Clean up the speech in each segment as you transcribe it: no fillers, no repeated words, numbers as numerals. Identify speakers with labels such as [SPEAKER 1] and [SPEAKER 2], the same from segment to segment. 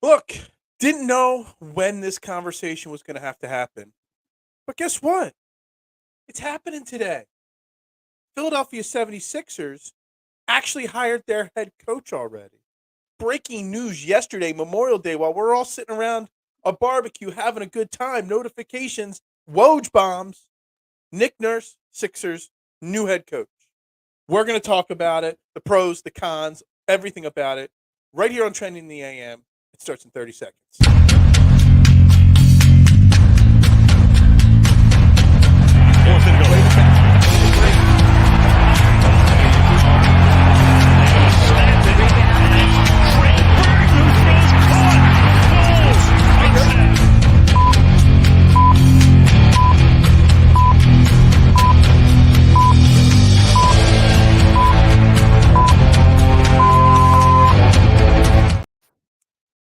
[SPEAKER 1] Look, didn't know when this conversation was going to happen. But guess what? It's happening today. Philadelphia 76ers actually hired their head coach already. Breaking news yesterday, Memorial Day, while we're all sitting around a barbecue having a good time, notifications, Woj bombs, Nick Nurse, Sixers, new head coach. We're going to talk about it, the pros, the cons, everything about it, right here on Trending in the AM. It starts in 30 seconds.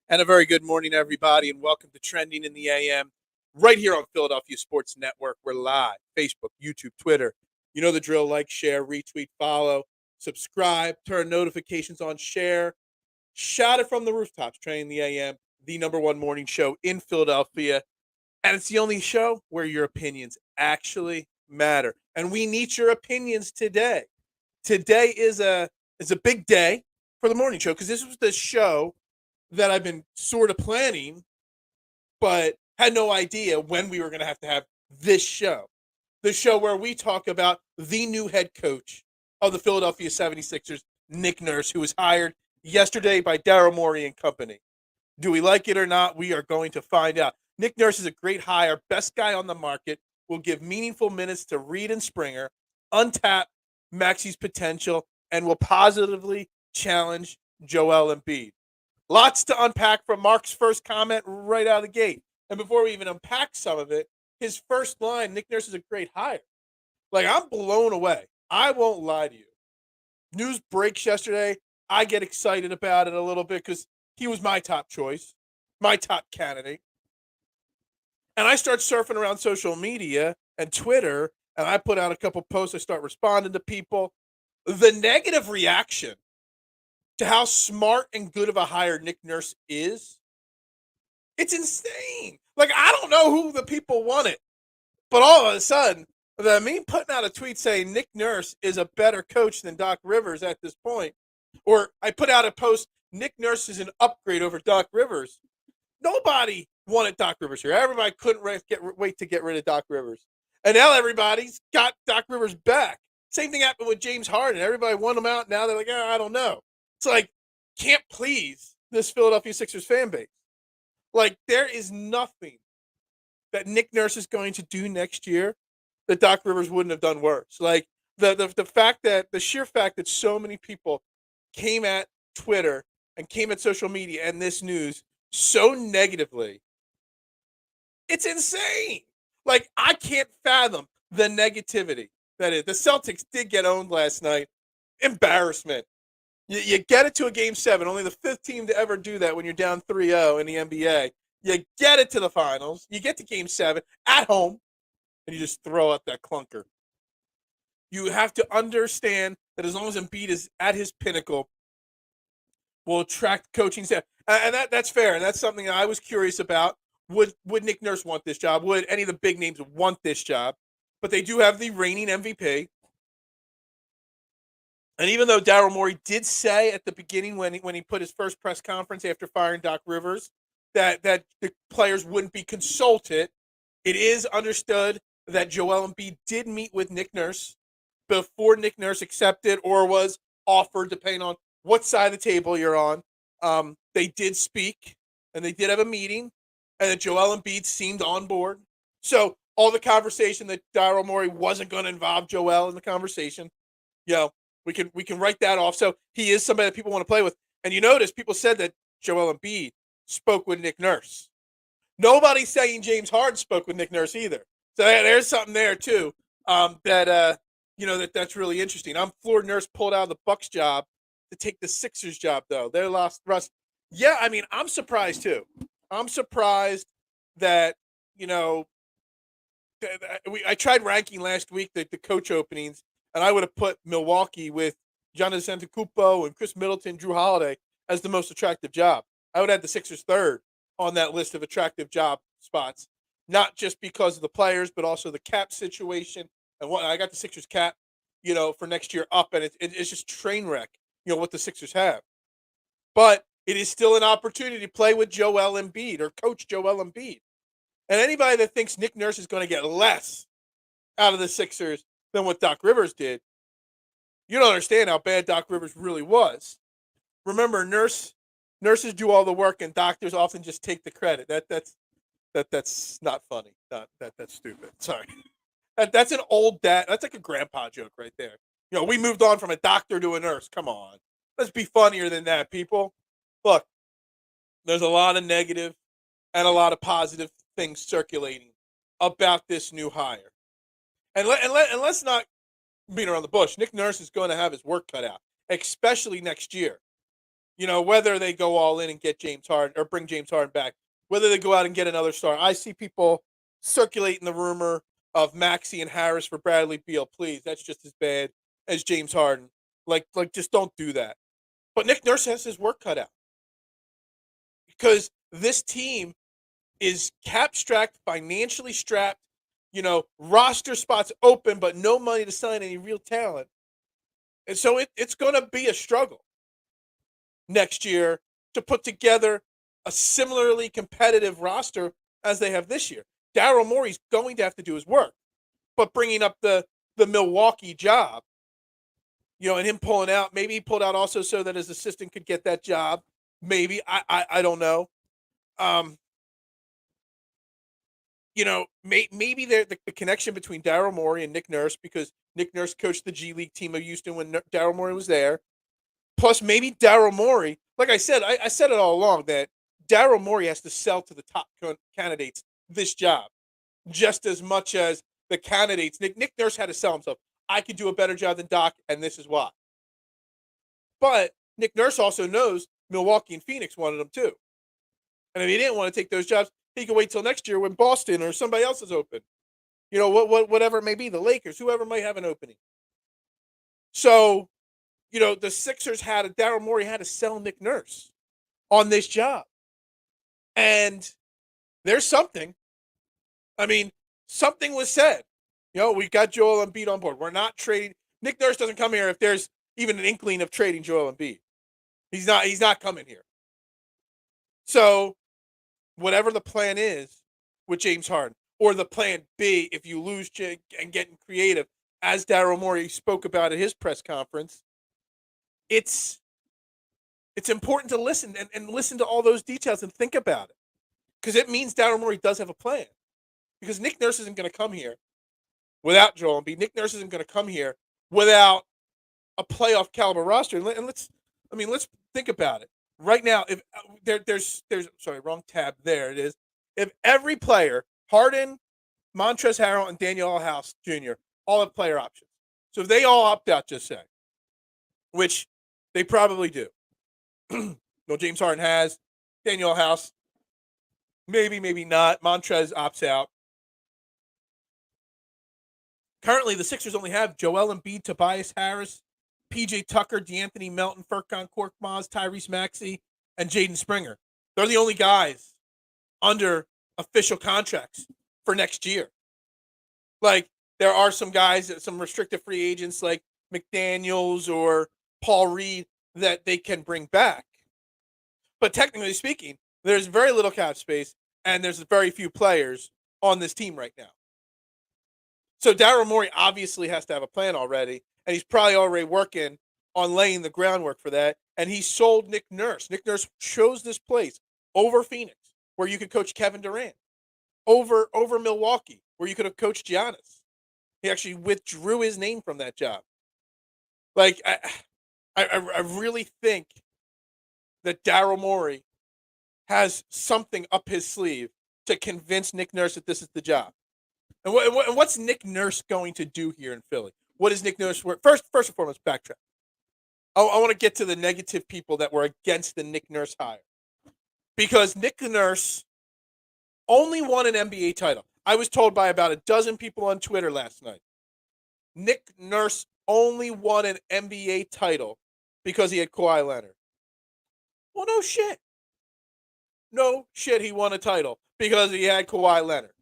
[SPEAKER 1] And a very good morning, everybody, and welcome to Trending in the AM, right here on Philadelphia Sports Network. We're live, Facebook, YouTube, Twitter. You know the drill, like, share, retweet, follow, subscribe, turn notifications on, share. Shout it from the rooftops, Trending in the AM, the number one morning show in Philadelphia. And it's the only show where your opinions actually matter. And we need your opinions today. Today is a big day for the morning show because this was the show that I've been sort of planning, but had no idea when we were going to have this show. The show where we talk about the new head coach of the Philadelphia 76ers, Nick Nurse, who was hired yesterday by Daryl Morey and company. Do we like it or not? We are going to find out. Nick Nurse is a great hire, best guy on the market, will give meaningful minutes to Reed and Springer, untap Maxi's potential, and will positively challenge Joel Embiid. Lots to unpack from Mark's first comment right out of the gate. And before we even unpack some of it, his first line, Nick Nurse is a great hire. Like, I'm blown away. I won't lie to you. News breaks yesterday. I get excited about it a little bit because he was my top choice, my top candidate. And I start surfing around social media and Twitter, and I put out a couple posts. I start responding to people. The negative reaction to how smart and good of a hire Nick Nurse is, it's insane. Like, I don't know who the people wanted, but all of a sudden, me putting out a tweet saying Nick Nurse is a better coach than Doc Rivers at this point, or I put out a post, Nick Nurse is an upgrade over Doc Rivers. Nobody wanted Doc Rivers here. Everybody couldn't wait to get rid of Doc Rivers. And now everybody's got Doc Rivers back. Same thing happened with James Harden. Everybody won him out. Now they're like, I don't know. It's like, can't please this Philadelphia Sixers fan base. Like, there is nothing that Nick Nurse is going to do next year that Doc Rivers wouldn't have done worse. Like, the sheer fact that so many people came at Twitter and came at social media and this news so negatively, it's insane. Like, I can't fathom the negativity that is. The Celtics did get owned last night. Embarrassment. You get it to a Game 7, only the fifth team to ever do that when you're down 3-0 in the NBA. You get it to the finals. You get to Game 7 at home, and you just throw out that clunker. You have to understand that as long as Embiid is at his pinnacle, will attract coaching staff. And that's fair, and that's something I was curious about. Would Nick Nurse want this job? Would any of the big names want this job? But they do have the reigning MVP. And even though Daryl Morey did say at the beginning when he put his first press conference after firing Doc Rivers that the players wouldn't be consulted, it is understood that Joel Embiid did meet with Nick Nurse before Nick Nurse accepted or was offered, depending on what side of the table you're on. They did speak, and they did have a meeting, and that Joel Embiid seemed on board. So all the conversation that Daryl Morey wasn't going to involve Joel in the conversation, we can write that off. So he is somebody that people want to play with. And you notice people said that Joel Embiid spoke with Nick Nurse. Nobody's saying James Harden spoke with Nick Nurse either. So there's something there too that's really interesting. I'm floored Nurse pulled out of the Bucks job to take the Sixers job, though. They lost Russ. Yeah, I mean, I'm surprised too. I'm surprised that, I tried ranking last week the coach openings, and I would have put Milwaukee with Giannis Antetokounmpo and Chris Middleton, Drew Holiday as the most attractive job. I would add the Sixers third on that list of attractive job spots, not just because of the players, but also the cap situation. And what I got the Sixers cap, for next year up, and it's just train wreck, what the Sixers have. But it is still an opportunity to play with Joel Embiid or coach Joel Embiid. And anybody that thinks Nick Nurse is going to get less out of the Sixers than what Doc Rivers did, you don't understand how bad Doc Rivers really was. Remember, nurses do all the work, and doctors often just take the credit. That's not funny. That's stupid. Sorry. That's an old dad. That's like a grandpa joke right there. We moved on from a doctor to a nurse. Come on, let's be funnier than that, people. Look, there's a lot of negative and a lot of positive things circulating about this new hire. And let's not beat around the bush. Nick Nurse is going to have his work cut out, especially next year. Whether they go all in and get James Harden or bring James Harden back, whether they go out and get another star. I see people circulating the rumor of Maxey and Harris for Bradley Beal. Please, that's just as bad as James Harden. Like, just don't do that. But Nick Nurse has his work cut out because this team is cap strapped, financially strapped, roster spots open, but no money to sign any real talent. And so it's going to be a struggle next year to put together a similarly competitive roster as they have this year. Daryl Morey's going to have to do his work, but bringing up the Milwaukee job, and him pulling out, maybe he pulled out also so that his assistant could get that job. Maybe I don't know. Maybe the connection between Daryl Morey and Nick Nurse, because Nick Nurse coached the G League team of Houston when Daryl Morey was there. Plus, maybe Daryl Morey, like I said, I said it all along that Daryl Morey has to sell to the top candidates this job just as much as the candidates. Nick Nurse had to sell himself. I could do a better job than Doc, and this is why. But Nick Nurse also knows Milwaukee and Phoenix wanted him too. And if he didn't want to take those jobs, he can wait till next year when Boston or somebody else is open. Whatever it may be, the Lakers, whoever might have an opening. So, the Sixers Daryl Morey had to sell Nick Nurse on this job. And there's something. I mean, something was said. We got Joel Embiid on board. We're not trading. Nick Nurse doesn't come here if there's even an inkling of trading Joel Embiid. He's not coming here. So, whatever the plan is with James Harden, or the plan B if you lose and getting creative, as Daryl Morey spoke about at his press conference, it's important to listen and listen to all those details and think about it. Because it means Daryl Morey does have a plan. Because Nick Nurse isn't going to come here without Joel Embiid. Nick Nurse isn't going to come here without a playoff caliber roster. And let's think about it. Right now, if there's wrong tab. There it is. If every player, Harden, Montrezl Harrell, and Daniel House Jr. all have player options. So if they all opt out, just say, which they probably do. No, James Harden has. Daniel House, maybe not. Montrez opts out. Currently, the Sixers only have Joel Embiid, Tobias Harris, PJ Tucker, DeAnthony Melton, Furkan Korkmaz, Tyrese Maxey, and Jaden Springer. They're the only guys under official contracts for next year. Like, there are some guys, some restricted free agents like McDaniels or Paul Reed that they can bring back. But technically speaking, there's very little cap space, and there's very few players on this team right now. So Daryl Morey obviously has to have a plan already, and he's probably already working on laying the groundwork for that. And he sold Nick Nurse. Nick Nurse chose this place over Phoenix, where you could coach Kevin Durant, over Milwaukee, where you could have coached Giannis. He actually withdrew his name from that job. Like, I really think that Daryl Morey has something up his sleeve to convince Nick Nurse that this is the job. And what's Nick Nurse going to do here in Philly? What is Nick Nurse work? First and foremost, backtrack. I want to get to the negative people that were against the Nick Nurse hire. Because Nick Nurse only won an NBA title. I was told by about a dozen people on Twitter last night. Nick Nurse only won an NBA title because he had Kawhi Leonard. Well, no shit. No shit, he won a title because he had Kawhi Leonard.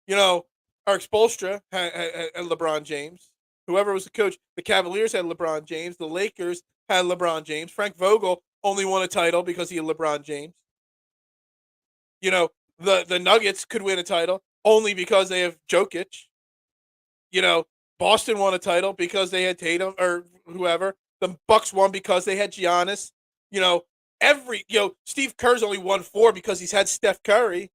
[SPEAKER 1] You know, Eric Spoelstra had LeBron James. Whoever was the coach, the Cavaliers had LeBron James. The Lakers had LeBron James. Frank Vogel only won a title because he had LeBron James. You know, the Nuggets could win a title only because they have Jokic. You know, Boston won a title because they had Tatum or whoever. The Bucks won because they had Giannis. You know, Steve Kerr's only won 4 because he's had Steph Curry.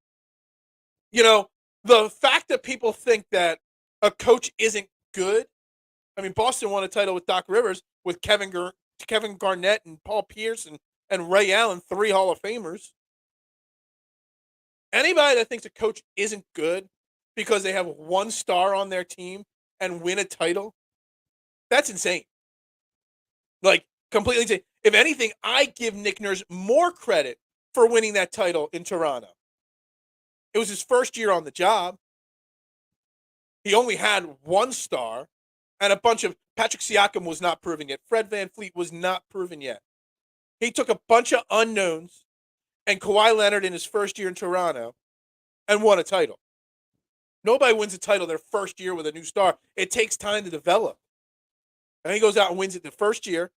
[SPEAKER 1] You know, the fact that people think that a coach isn't good. I mean, Boston won a title with Doc Rivers, with Kevin Garnett and Paul Pierce and Ray Allen, 3 Hall of Famers. Anybody that thinks a coach isn't good because they have 1 star on their team and win a title, that's insane. Like, completely insane. If anything, I give Nick Nurse more credit for winning that title in Toronto. It was his first year on the job. He only had 1 star and a bunch of Patrick Siakam was not proven yet. Fred VanVleet was not proven yet. He took a bunch of unknowns and Kawhi Leonard in his first year in Toronto and won a title. Nobody wins a title their first year with a new star. It takes time to develop. And he goes out and wins it the first year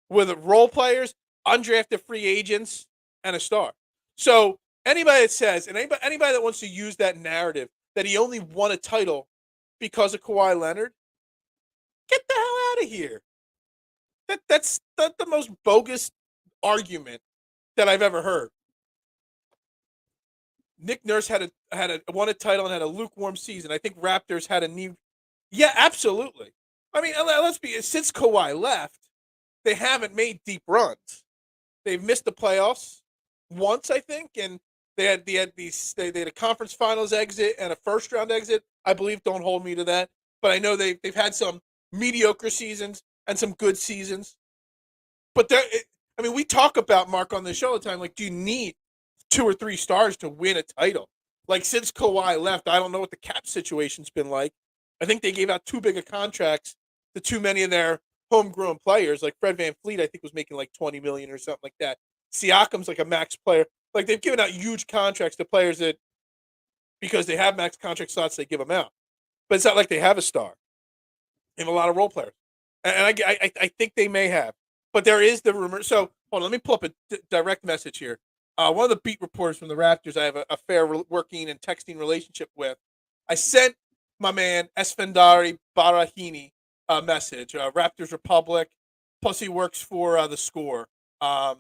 [SPEAKER 1] with role players, undrafted free agents, and a star. So anybody that says, and anybody that wants to use that narrative that he only won a title because of Kawhi Leonard, get the hell out of here. That's the most bogus argument that I've ever heard. Nick Nurse won a title and had a lukewarm season. I think Raptors had a new. Yeah, absolutely. I mean, let's be since Kawhi left, they haven't made deep runs. They've missed the playoffs once, I think, and they had a conference finals exit and a first round exit. I believe. Don't hold me to that, but I know they've had some mediocre seasons and some good seasons. But we talk about Mark on the show all the time. Like, do you need 2 or 3 stars to win a title? Like, since Kawhi left, I don't know what the cap situation's been like. I think they gave out too big of contracts to too many of their homegrown players. Like Fred VanVleet, I think was making like $20 million or something like that. Siakam's like a max player. Like, they've given out huge contracts to players that, because they have max contract slots, they give them out. But it's not like they have a star. They have a lot of role players, and I think they may have. But there is the rumor. So hold on, let me pull up a direct message here. One of the beat reporters from the Raptors, I have a fair working and texting relationship with. I sent my man Esfandari Barahini a message. Raptors Republic, plus he works for the Score, and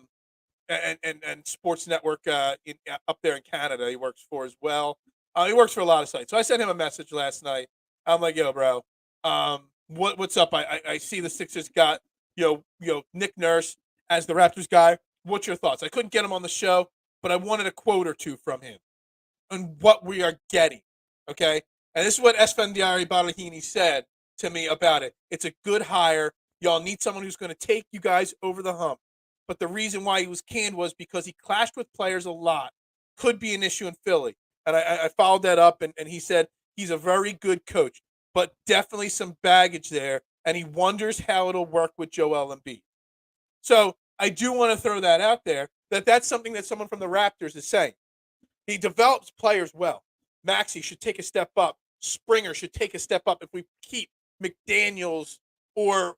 [SPEAKER 1] Sports Network up there in Canada. He works for as well. He works for a lot of sites. So I sent him a message last night. I'm like, yo, bro, what's up? I see the Sixers got Nick Nurse as the Raptors guy. What's your thoughts? I couldn't get him on the show, but I wanted a quote or two from him on what we are getting. Okay, and this is what Esfandiari Balahini said to me about it. It's a good hire. Y'all need someone who's going to take you guys over the hump. But the reason why he was canned was because he clashed with players a lot. Could be an issue in Philly. And I followed that up, and he said he's a very good coach, but definitely some baggage there, and he wonders how it'll work with Joel Embiid. So I do want to throw that out there, that's something that someone from the Raptors is saying. He develops players well. Maxey should take a step up. Springer should take a step up if we keep McDaniels or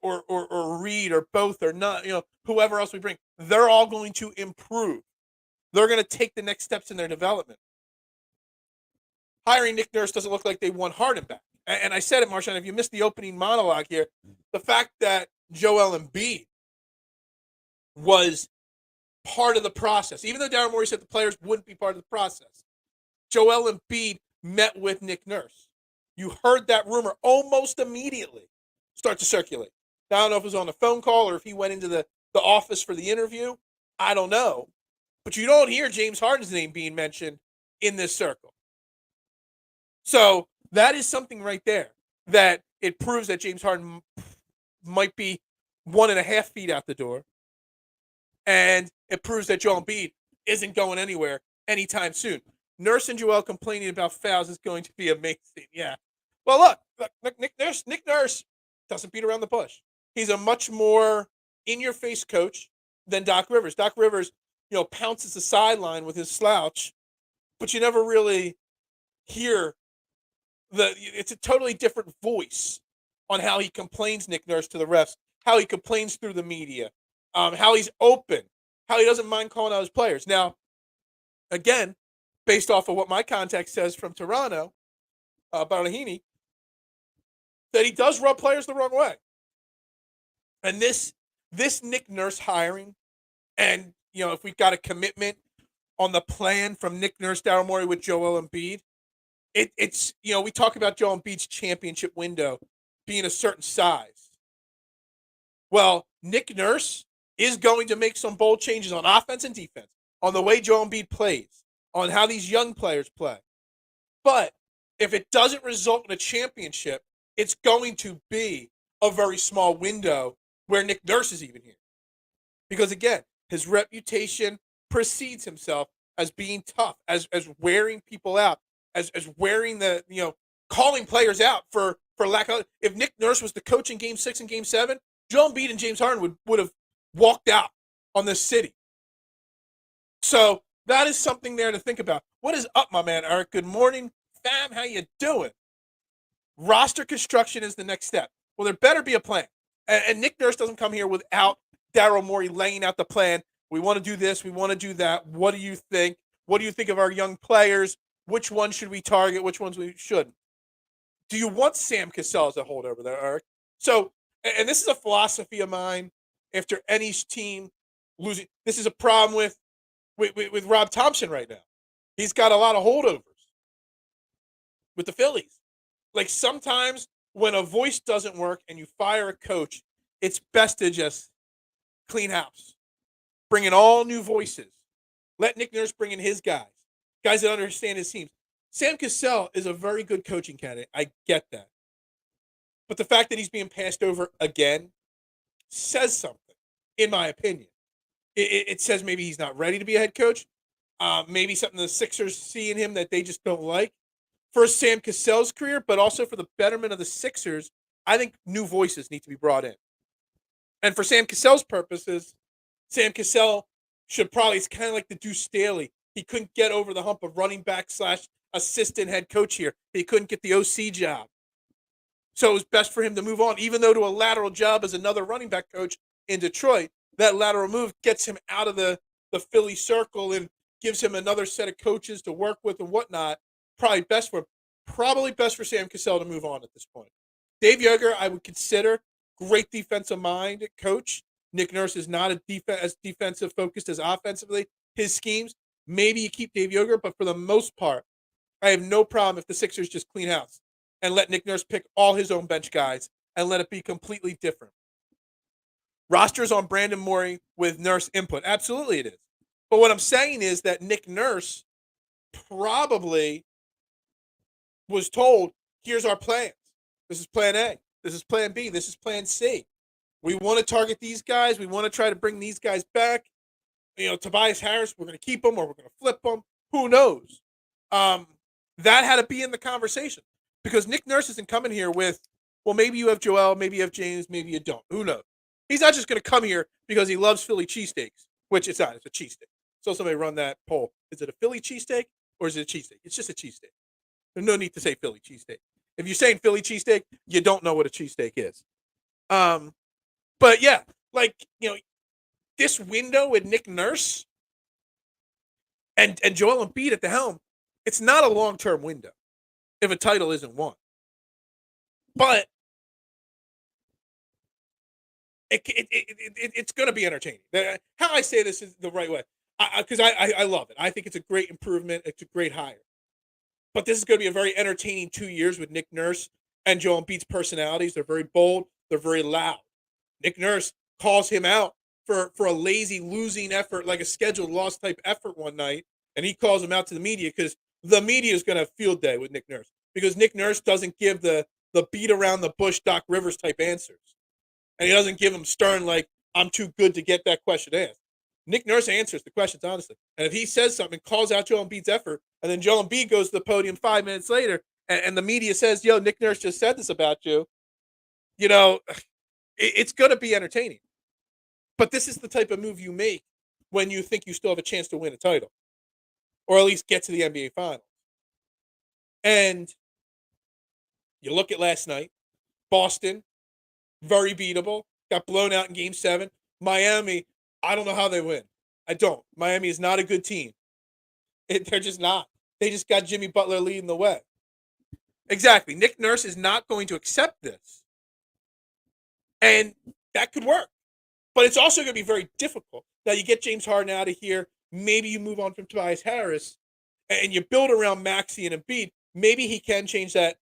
[SPEAKER 1] Reed or both or not, whoever else we bring. They're all going to improve. They're going to take the next steps in their development. Hiring Nick Nurse doesn't look like they want Harden back. And I said it, Marshawn, if you missed the opening monologue here, the fact that Joel Embiid was part of the process, even though Darren Morey said the players wouldn't be part of the process, Joel Embiid met with Nick Nurse. You heard that rumor almost immediately start to circulate. Now, I don't know if it was on a phone call or if he went into the office for the interview. I don't know. But you don't hear James Harden's name being mentioned in this circle. So that is something right there that it proves that James Harden might be 1.5 feet out the door. And it proves that Joel Embiid isn't going anywhere anytime soon. Nurse and Joel complaining about fouls is going to be amazing. Yeah. Well, look, Nick Nurse doesn't beat around the bush. He's a much more in-your-face coach than Doc Rivers. Doc Rivers pounces the sideline with his slouch, but you never really hear it's a totally different voice on how he complains, Nick Nurse, to the refs, how he complains through the media, how he's open, how he doesn't mind calling out his players. Now, again, based off of what my contact says from Toronto, Barahini, that he does rub players the wrong way. And this Nick Nurse hiring, and if we've got a commitment on the plan from Nick Nurse, Daryl Morey with Joel Embiid, it's we talk about Joel Embiid's championship window being a certain size. Well, Nick Nurse is going to make some bold changes on offense and defense, on the way Joel Embiid plays, on how these young players play. But if it doesn't result in a championship, it's going to be a very small window where Nick Nurse is even here. Because again, his reputation precedes himself as being tough, as wearing people out, as wearing the, calling players out for lack of. If Nick Nurse was the coach in Game 6 and Game 7, Joel Embiid and James Harden would have walked out on this city. So that is something there to think about. What is up, my man, Eric? Good morning, fam. How you doing? Roster construction is the next step. Well, there better be a plan. And Nick Nurse doesn't come here without Daryl Morey laying out the plan. We want to do this. We want to do that. What do you think? What do you think of our young players? Which ones should we target? Which ones we shouldn't? Do you want Sam Cassell as a holdover there, Eric? So, and this is a philosophy of mine after any team losing. This is a problem with Rob Thompson right now. He's got a lot of holdovers with the Phillies. Like sometimes when a voice doesn't work and you fire a coach, it's best to just clean house. Bring in all new voices. Let Nick Nurse bring in his guys that understand his teams. Sam Cassell is a very good coaching candidate. I get that. But the fact that he's being passed over again says something, in my opinion. It says maybe he's not ready to be a head coach. Maybe something the Sixers see in him that they just don't like. For Sam Cassell's career, but also for the betterment of the Sixers, I think new voices need to be brought in. And for Sam Cassell's purposes, Sam Cassell should probably, it's kind of like the Deuce Staley. He couldn't get over the hump of running back / assistant head coach here. He couldn't get the OC job. So it was best for him to move on, even though to a lateral job as another running back coach in Detroit, that lateral move gets him out of the Philly circle and gives him another set of coaches to work with and whatnot. Probably best for Sam Cassell to move on at this point. Dave Yoger, I would consider great defensive mind coach. Nick Nurse is not as defensive focused as offensively. His schemes, maybe you keep Dave Yoger, but for the most part, I have no problem if the Sixers just clean house and let Nick Nurse pick all his own bench guys and let it be completely different. Rosters on Brandon Morey with Nurse input. Absolutely it is. But what I'm saying is that Nick Nurse probably was told, here's our plans. This is plan A. This is plan B. This is plan C. We want to target these guys. We want to try to bring these guys back. Tobias Harris, we're going to keep him or we're going to flip him. Who knows? That had to be in the conversation because Nick Nurse isn't coming here with, well, maybe you have Joel, maybe you have James, maybe you don't. Who knows? He's not just going to come here because he loves Philly cheesesteaks, which it's not. It's a cheesesteak. So somebody run that poll. Is it a Philly cheesesteak or is it a cheesesteak? It's just a cheesesteak. There's no need to say Philly cheesesteak. If you're saying Philly cheesesteak, you don't know what a cheesesteak is. But yeah, this window with Nick Nurse and Joel Embiid at the helm, it's not a long-term window if a title isn't won. But it's going to be entertaining. How I say this is the right way, because I love it. I think it's a great improvement. It's a great hire. But this is going to be a very entertaining 2 years with Nick Nurse and Joel Embiid's personalities. They're very bold. They're very loud. Nick Nurse calls him out for a lazy, losing effort, like a scheduled loss type effort one night, and he calls him out to the media because the media is going to have field day with Nick Nurse because Nick Nurse doesn't give the beat around the bush Doc Rivers type answers. And he doesn't give them stern, like, I'm too good to get that question asked. Nick Nurse answers the questions honestly. And if he says something, calls out Joel Embiid's effort, and then Joel Embiid goes to the podium 5 minutes later, and the media says, yo, Nick Nurse just said this about you, it's going to be entertaining. But this is the type of move you make when you think you still have a chance to win a title or at least get to the NBA Finals. And you look at last night, Boston, very beatable, got blown out in Game 7. Miami, I don't know how they win. I don't. Miami is not a good team. They're just not. They just got Jimmy Butler leading the way. Exactly. Nick Nurse is not going to accept this. And that could work. But it's also going to be very difficult. Now, you get James Harden out of here. Maybe you move on from Tobias Harris. And you build around Maxey and Embiid. Maybe he can change that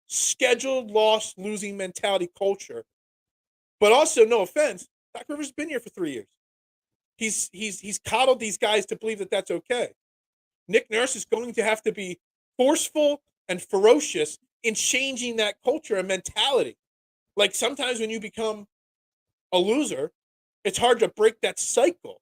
[SPEAKER 1] scheduled loss, losing mentality culture. But also, no offense, Doc Rivers has been here for 3 years. He's coddled these guys to believe that that's okay. Nick Nurse is going to have to be forceful and ferocious in changing that culture and mentality. Like sometimes when you become a loser, it's hard to break that cycle.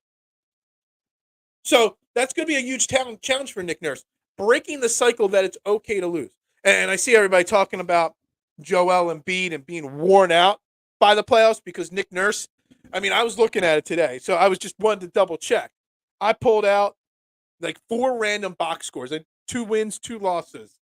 [SPEAKER 1] So that's going to be a huge challenge for Nick Nurse, breaking the cycle that it's okay to lose. And I see everybody talking about Joel Embiid and being worn out by the playoffs because Nick Nurse, I mean, I was looking at it today, so I was just wanting to double check. I pulled out like 4 random box scores, and 2 wins, 2 losses,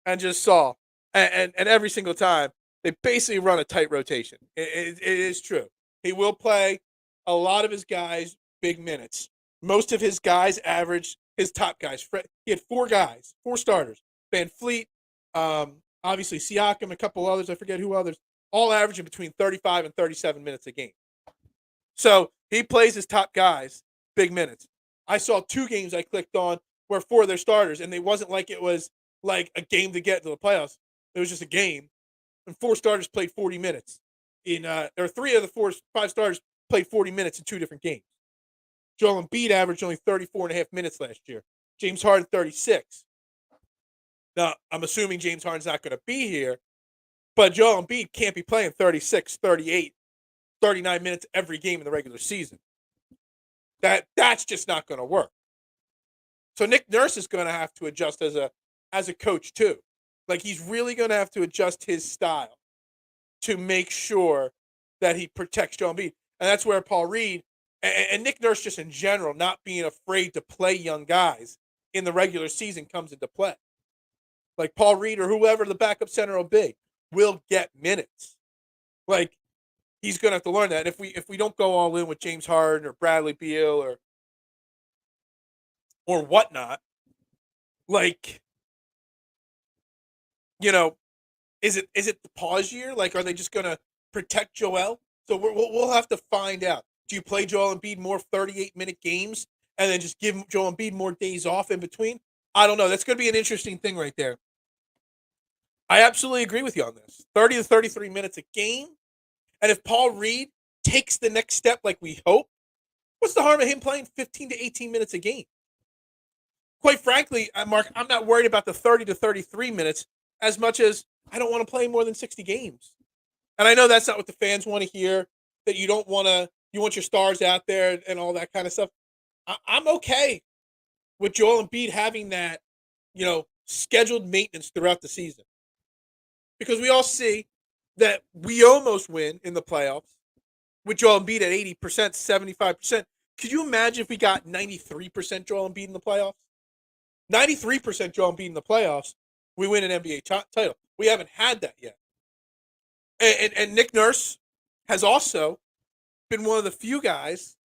[SPEAKER 1] and just saw. And every single time, they basically run a tight rotation. It is true. He will play a lot of his guys big minutes. Most of his guys average, his top guys. He had 4 guys, 4 starters. Van Fleet, obviously Siakam, a couple others, I forget who others, all averaging between 35 and 37 minutes a game. So he plays his top guys big minutes. I saw 2 games I clicked on where 4 of their starters, and it wasn't like it was like a game to get to the playoffs. It was just a game, and 4 starters played 40 minutes. Or 3 of the 5 starters played 40 minutes in 2 different games. Joel Embiid averaged only 34.5 minutes last year. James Harden, 36. Now, I'm assuming James Harden's not going to be here, but Joel Embiid can't be playing 36, 38, 39 minutes every game in the regular season. That's just not going to work. So Nick Nurse is going to have to adjust as a coach too. Like he's really going to have to adjust his style to make sure that he protects Joel Embiid. And that's where Paul Reed and Nick Nurse just in general not being afraid to play young guys in the regular season comes into play. Like Paul Reed or whoever the backup center will be will get minutes. Like he's going to have to learn that. And if we don't go all in with James Harden or Bradley Beal or whatnot, like, you know, is it the pause year? Like, are they just going to protect Joel? So we'll have to find out. Do you play Joel Embiid more 38-minute games and then just give Joel Embiid more days off in between? I don't know. That's going to be an interesting thing right there. I absolutely agree with you on this. 30 to 33 minutes a game. And if Paul Reed takes the next step like we hope, what's the harm of him playing 15 to 18 minutes a game? Quite frankly, Mark, I'm not worried about the 30 to 33 minutes as much as I don't want to play more than 60 games. And I know that's not what the fans want to hear, that you want your stars out there and all that kind of stuff. I'm okay with Joel Embiid having that, scheduled maintenance throughout the season. Because we all see that we almost win in the playoffs with Joel Embiid at 80%, 75%. Could you imagine if we got 93% Joel Embiid in the playoffs? 93% Joel Embiid in the playoffs, we win an NBA title. We haven't had that yet. And Nick Nurse has also been one of the few guys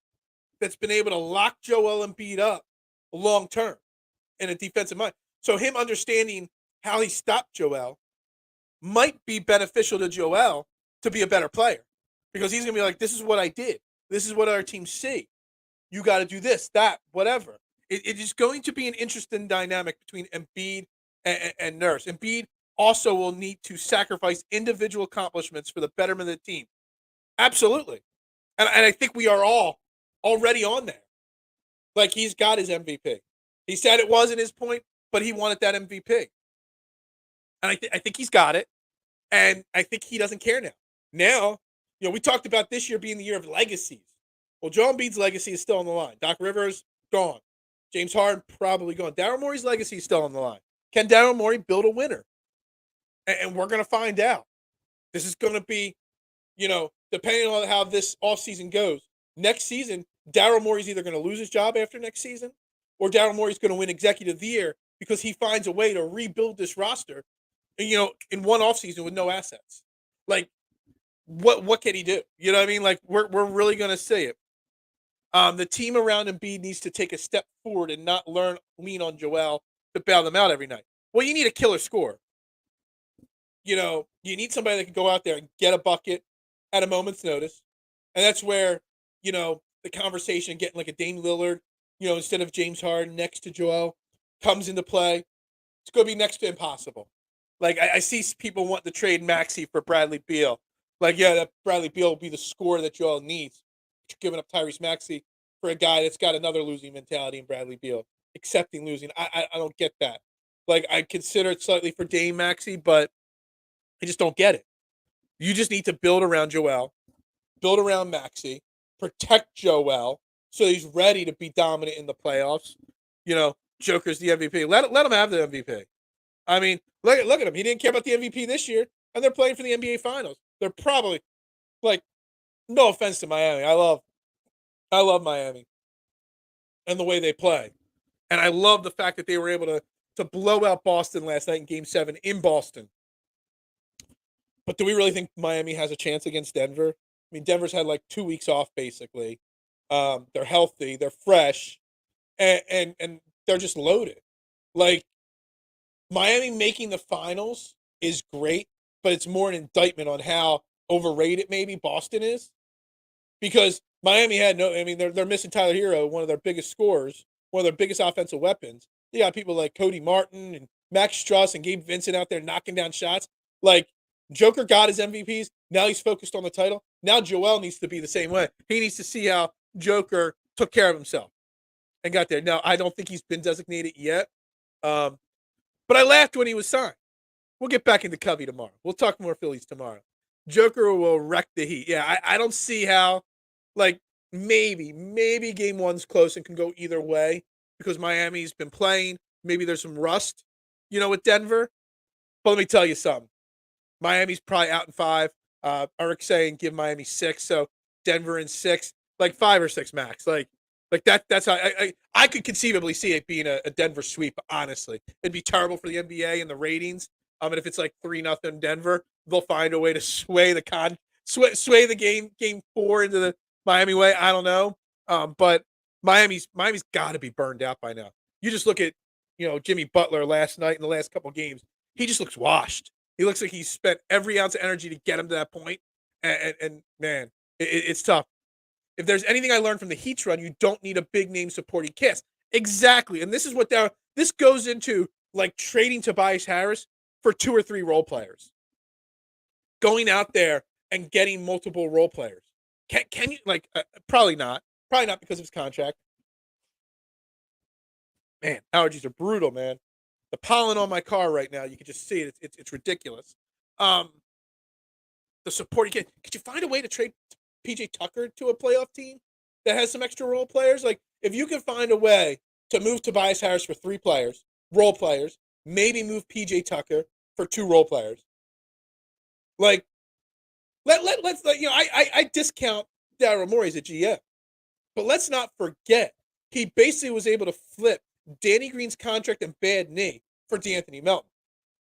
[SPEAKER 1] that's been able to lock Joel Embiid up long term in a defensive mind. So him understanding how he stopped Joel might be beneficial to Joel to be a better player. Because he's going to be like, this is what I did. This is what our team see. You got to do this, that, whatever. It is going to be an interesting dynamic between Embiid and Nurse. Embiid also will need to sacrifice individual accomplishments for the betterment of the team. Absolutely. And I think we are all already on there. Like, he's got his MVP. He said it wasn't his point, but he wanted that MVP. And I think he's got it. And I think he doesn't care now. Now, we talked about this year being the year of legacies. Well, Joel Embiid's legacy is still on the line. Doc Rivers, gone. James Harden, probably gone. Daryl Morey's legacy is still on the line. Can Daryl Morey build a winner? And we're going to find out. This is going to be, depending on how this offseason goes. Next season, Daryl Morey's either going to lose his job after next season, or Daryl Morey's going to win Executive of the Year because he finds a way to rebuild this roster, in one offseason with no assets. Like, what can he do? You know what I mean? Like, we're really going to see it. The team around Embiid needs to take a step forward and not lean on Joel to bail them out every night. Well, you need a killer scorer. You need somebody that can go out there and get a bucket at a moment's notice. And that's where, the conversation getting like a Dame Lillard, instead of James Harden next to Joel comes into play. It's going to be next to impossible. Like, I see people want to trade Maxey for Bradley Beal. Like, yeah, that Bradley Beal will be the scorer that Joel needs. You're giving up Tyrese Maxey for a guy that's got another losing mentality in Bradley Beal, accepting losing. I don't get that. Like, I consider it slightly for Dame Maxey, but I just don't get it. You just need to build around Joel, build around Maxey, protect Joel so he's ready to be dominant in the playoffs. Joker's the MVP. Let him have the MVP. I mean, look at him. He didn't care about the MVP this year, and they're playing for the NBA Finals. They're probably, like, no offense to Miami. I love Miami and the way they play. And I love the fact that they were able to blow out Boston last night in Game 7 in Boston. But do we really think Miami has a chance against Denver? I mean, Denver's had like 2 weeks off, basically. They're healthy. They're fresh. And they're just loaded. Like, Miami making the finals is great, but it's more an indictment on how overrated maybe Boston is. Because Miami had they're missing Tyler Hero, one of their biggest scorers, one of their biggest offensive weapons. They got people like Cody Martin and Max Struss and Gabe Vincent out there knocking down shots. Like, Joker got his MVPs. Now he's focused on the title. Now Joel needs to be the same way. He needs to see how Joker took care of himself and got there. Now, I don't think he's been designated yet. But I laughed when he was signed. We'll get back into Covey tomorrow. We'll talk more Phillies tomorrow. Joker will wreck the Heat. Yeah, I don't see how, like, maybe game 1's close and can go either way because Miami's been playing. Maybe there's some rust, with Denver. But let me tell you something. Miami's probably out in 5. Eric's saying give Miami 6, so Denver in 6, like 5 or 6 max. Like that's how I could conceivably see it being a Denver sweep. Honestly, it'd be terrible for the NBA and the ratings. And if it's like 3-0 Denver, they'll find a way to sway the game 4 into the Miami way. I don't know, but Miami's got to be burned out by now. You just look at Jimmy Butler last night in the last couple games. He just looks washed. He looks like he spent every ounce of energy to get him to that point. And man, it's tough. If there's anything I learned from the Heat's run, you don't need a big name supporting cast. Exactly. And this is what this goes into, like, trading Tobias Harris for 2 or 3 role players. Going out there and getting multiple role players. Can you, like, probably not. Probably not because of his contract. Man, allergies are brutal, man. The pollen on my car right now, you can just see it. It's ridiculous. The supporting kid. Could you find a way to trade PJ Tucker to a playoff team that has some extra role players? Like, if you can find a way to move Tobias Harris for 3 players, role players, maybe move PJ Tucker for 2 role players. Like, let's I discount Daryl Morey as a GM, but let's not forget he basically was able to flip Danny Green's contract and bad knee for D'Anthony Melton.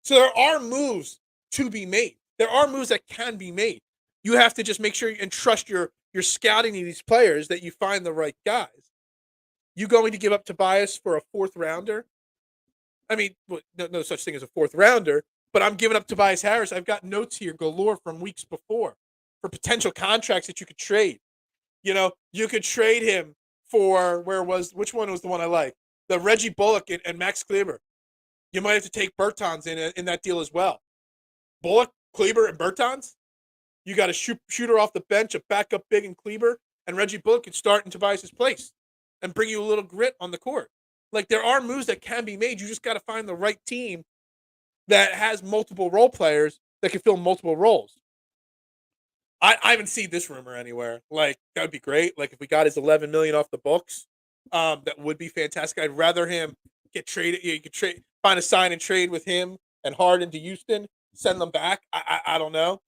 [SPEAKER 1] So there are moves to be made. There are moves that can be made. You have to just make sure and trust your scouting of these players that you find the right guys. You going to give up Tobias for a 4th rounder? I mean, no such thing as a 4th rounder, but I'm giving up Tobias Harris. I've got notes here galore from weeks before for potential contracts that you could trade. You could trade him for which one was the one I like? The Reggie Bullock and Max Kleber. You might have to take Bertans in that deal as well. Bullock, Kleber, and Bertans. You got a shooter off the bench, a backup big in Kleber, and Reggie Bullock can start in Tobias' place and bring you a little grit on the court. Like, there are moves that can be made. You just got to find the right team that has multiple role players that can fill multiple roles. I haven't seen this rumor anywhere. Like, that would be great. Like, if we got his $11 million off the books, that would be fantastic. I'd rather him get traded. You could find a sign and trade with him and Harden to Houston, send them back. I don't know.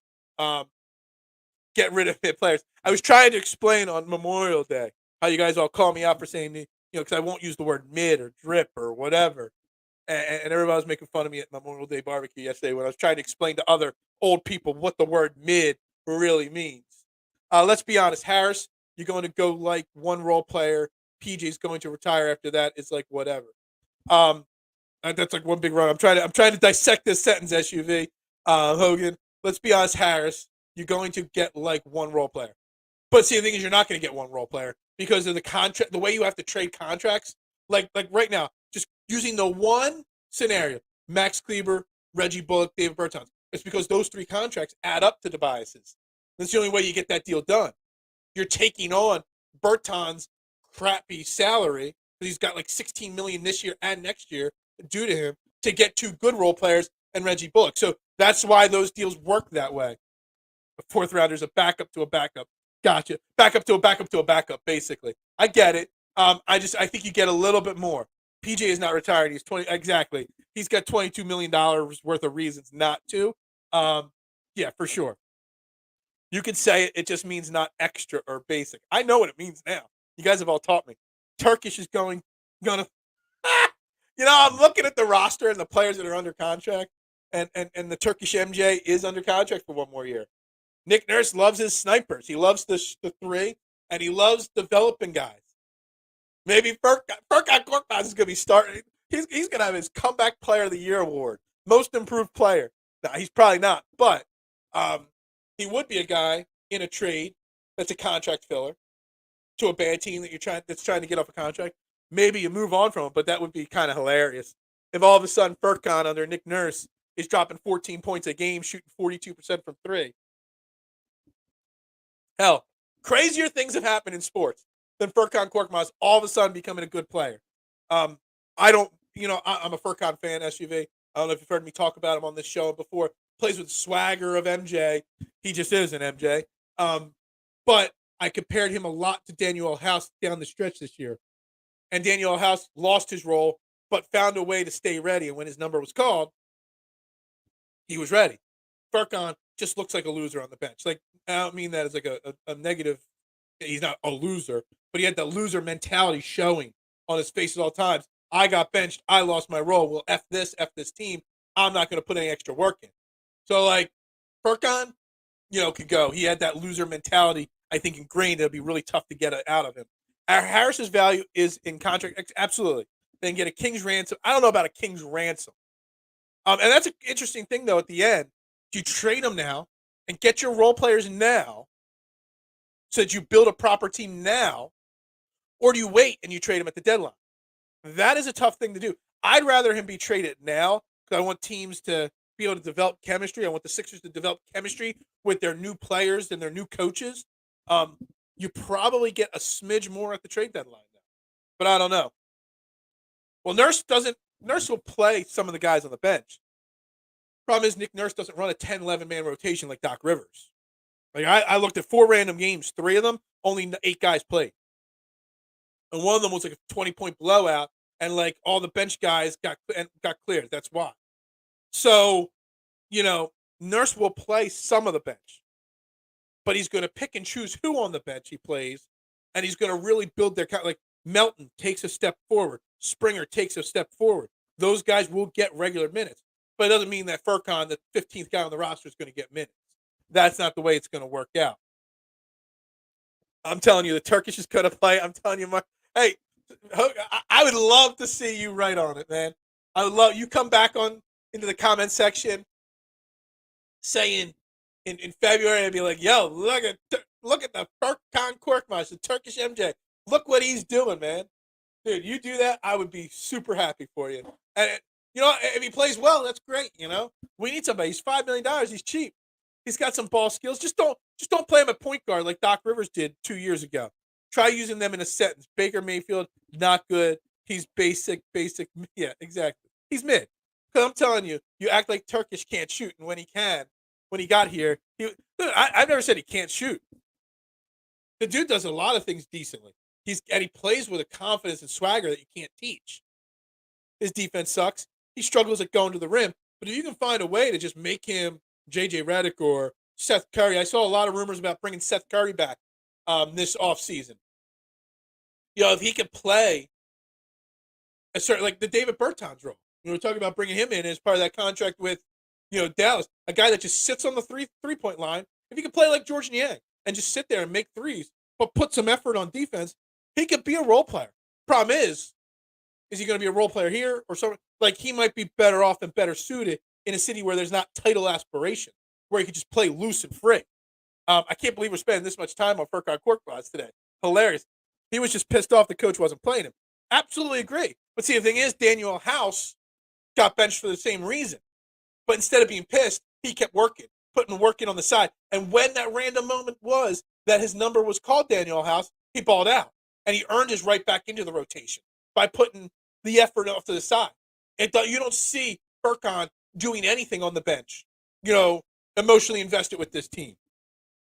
[SPEAKER 1] Get rid of hit players. I was trying to explain on Memorial Day how you guys all call me out for saying, because I won't use the word mid or drip or whatever. And everybody was making fun of me at Memorial Day barbecue yesterday when I was trying to explain to other old people what the word mid really means. Let's be honest, Harris, you're going to go like one role player. PJ's going to retire after that. It's like whatever. Um, that's like one big run. I'm trying to dissect this sentence, SUV. Hogan, let's be honest, Harris, you're going to get like one role player. But see, the thing is, you're not going to get one role player because of the contract, the way you have to trade contracts. Like right now, just using the one scenario: Max Kleber, Reggie Bullock, David Bertans. It's because those three contracts add up to Tobias's. That's the only way you get that deal done. You're taking on Bertans' crappy salary because he's got like 16 million this year and next year due to him to get two good role players and Reggie Bullock. So that's why those deals work that way. A fourth rounder is a backup to a backup. Gotcha. Backup to a backup to a backup, basically. I get it. I think you get a little bit more. PJ is not retired. He's 20 exactly. He's got $22 million worth of reasons not to. Yeah, for sure. You could say it just means not extra or basic. I know what it means now. You guys have all taught me. Turkish is gonna I'm looking at the roster and the players that are under contract, and the Turkish MJ is under contract for one more year. Nick Nurse loves his snipers. He loves the three, and he loves developing guys. Maybe Furkan Korkmaz is going to be starting. He's going to have his Comeback Player of the Year award, Most Improved Player. Now, he's probably not, but he would be a guy in a trade that's a contract filler to a bad team that's trying to get off a contract. Maybe you move on from him, but that would be kind of hilarious if all of a sudden Furkan under Nick Nurse is dropping 14 points a game, shooting 42% from three. Hell, crazier things have happened in sports than Furkan Korkmaz all of a sudden becoming a good player. I'm a Furkan fan, SUV. I don't know if you've heard me talk about him on this show before. Plays with the swagger of MJ. He just is an MJ. But I compared him a lot to Daniel House down the stretch this year. And Daniel House lost his role, but found a way to stay ready. And when his number was called, he was ready. Furkan just looks like a loser on the bench. Like, I don't mean that as like a negative. He's not a loser, but he had the loser mentality showing on his face at all times. I got benched. I lost my role. Well, F this team. I'm not going to put any extra work in. So, like, Furkan, could go. He had that loser mentality, I think, ingrained. It'll be really tough to get it out of him. Harris's value is in contract. Absolutely. Then get a king's ransom. I don't know about a king's ransom. And that's an interesting thing, though, at the end. Do you trade him now and get your role players now so that you build a proper team now, or do you wait and you trade him at the deadline? That is a tough thing to do. I'd rather him be traded now because I want teams to be able to develop chemistry. I want the Sixers to develop chemistry with their new players and their new coaches. You probably get a smidge more at the trade deadline now, but I don't know. Well, Nurse will play some of the guys on the bench. Problem is, Nick Nurse doesn't run a 10, 11-man rotation like Doc Rivers. Like I looked at 4 random games, 3 of them, only 8 guys played. And one of them was like a 20-point blowout, and like all the bench guys got cleared. That's why. So, Nurse will play some of the bench, but he's going to pick and choose who on the bench he plays, and he's going to really build their like Melton takes a step forward, Springer takes a step forward. Those guys will get regular minutes, but it doesn't mean that Furkan, the 15th guy on the roster, is going to get minutes. That's not the way it's going to work out. I'm telling you, the Turkish is going to play. I'm telling you, Mark. Hey, I would love to see you right on it, man. I would love you come back into the comment section saying in February, I'd be like, yo, look at the Furkan Korkmaz, the Turkish MJ. Look what he's doing, man. Dude, you do that, I would be super happy for you. And if he plays well, that's great. We need somebody. He's $5 million. He's cheap. He's got some ball skills. Just don't play him at point guard like Doc Rivers did 2 years ago. Try using them in a sentence. Baker Mayfield, not good. He's basic. Yeah, exactly. He's mid. Because I'm telling you, you act like Turkish can't shoot, and when he got here, I've never said he can't shoot. The dude does a lot of things decently. And he plays with a confidence and swagger that you can't teach. His defense sucks. He struggles at going to the rim. But if you can find a way to just make him J.J. Redick or Seth Curry, I saw a lot of rumors about bringing Seth Curry back this offseason. if he could play a certain, like the David Bertans role. We're talking about bringing him in as part of that contract with, Dallas, a guy that just sits on the three-point line. If he could play like George Niang and just sit there and make threes, but put some effort on defense, he could be a role player. Problem is he going to be a role player here or something? Like, he might be better off and better suited in a city where there's not title aspiration, where he could just play loose and free. I can't believe we're spending this much time on Furkan Korkmaz today. Hilarious. He was just pissed off the coach wasn't playing him. Absolutely agree. But see, the thing is, Daniel House got benched for the same reason. But instead of being pissed, he kept working, putting work in on the side. And when that random moment was that his number was called, Daniel House, he balled out. And he earned his right back into the rotation by putting the effort off to the side. You don't see Furkan doing anything on the bench, emotionally invested with this team.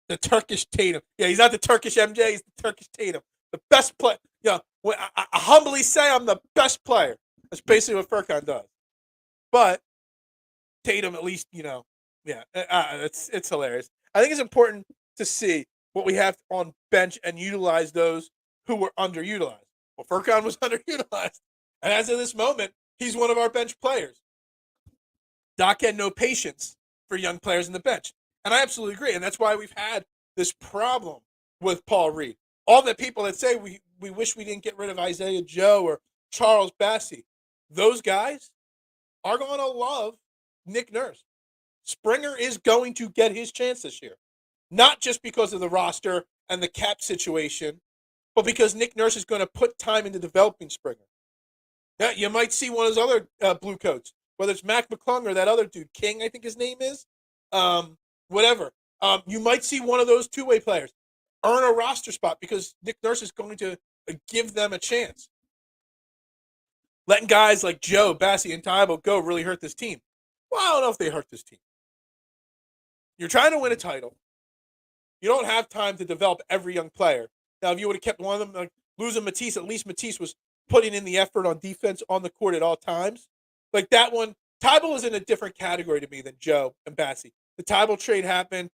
[SPEAKER 1] The Turkish Tatum. Yeah, he's not the Turkish MJ, he's the Turkish Tatum. The best player. I humbly say I'm the best player. That's basically what Furkan does. But Tatum, at least, it's hilarious. I think it's important to see what we have on bench and utilize those who were underutilized. Well, Furkan was underutilized. And as of this moment, he's one of our bench players. Doc had no patience for young players in the bench. And I absolutely agree. And that's why we've had this problem with Paul Reed. All the people that say we wish we didn't get rid of Isaiah Joe or Charles Bassey, those guys are going to love Nick Nurse. Springer is going to get his chance this year. Not just because of the roster and the cap situation, but because Nick Nurse is going to put time into developing Springer. Yeah, you might see one of those other blue coats, whether it's Mac McClung or that other dude, King, I think his name is. Whatever. You might see one of those two-way players earn a roster spot because Nick Nurse is going to give them a chance. Letting guys like Joe, Bassey, and Thibault go really hurt this team. Well, I don't know if they hurt this team. You're trying to win a title. You don't have time to develop every young player. Now, if you would have kept one of them, like losing Matisse, at least Matisse was putting in the effort on defense on the court at all times. Like that one, Thibault is in a different category to me than Joe and Bassey. The Thibault trade happened.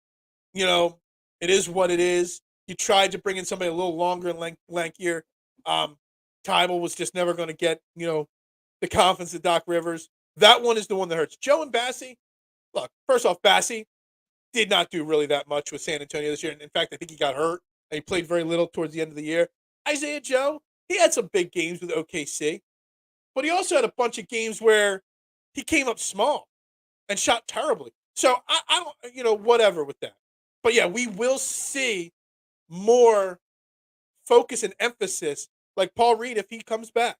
[SPEAKER 1] It is what it is. You tried to bring in somebody a little longer and lankier. Thibault was just never going to get, the confidence of Doc Rivers. That one is the one that hurts. Joe and Bassey, look, first off, Bassey did not do really that much with San Antonio this year. And in fact, I think he got hurt and he played very little towards the end of the year. Isaiah Joe, he had some big games with OKC, but he also had a bunch of games where he came up small and shot terribly. So I don't, whatever with that. But yeah, we will see more focus and emphasis like Paul Reed if he comes back.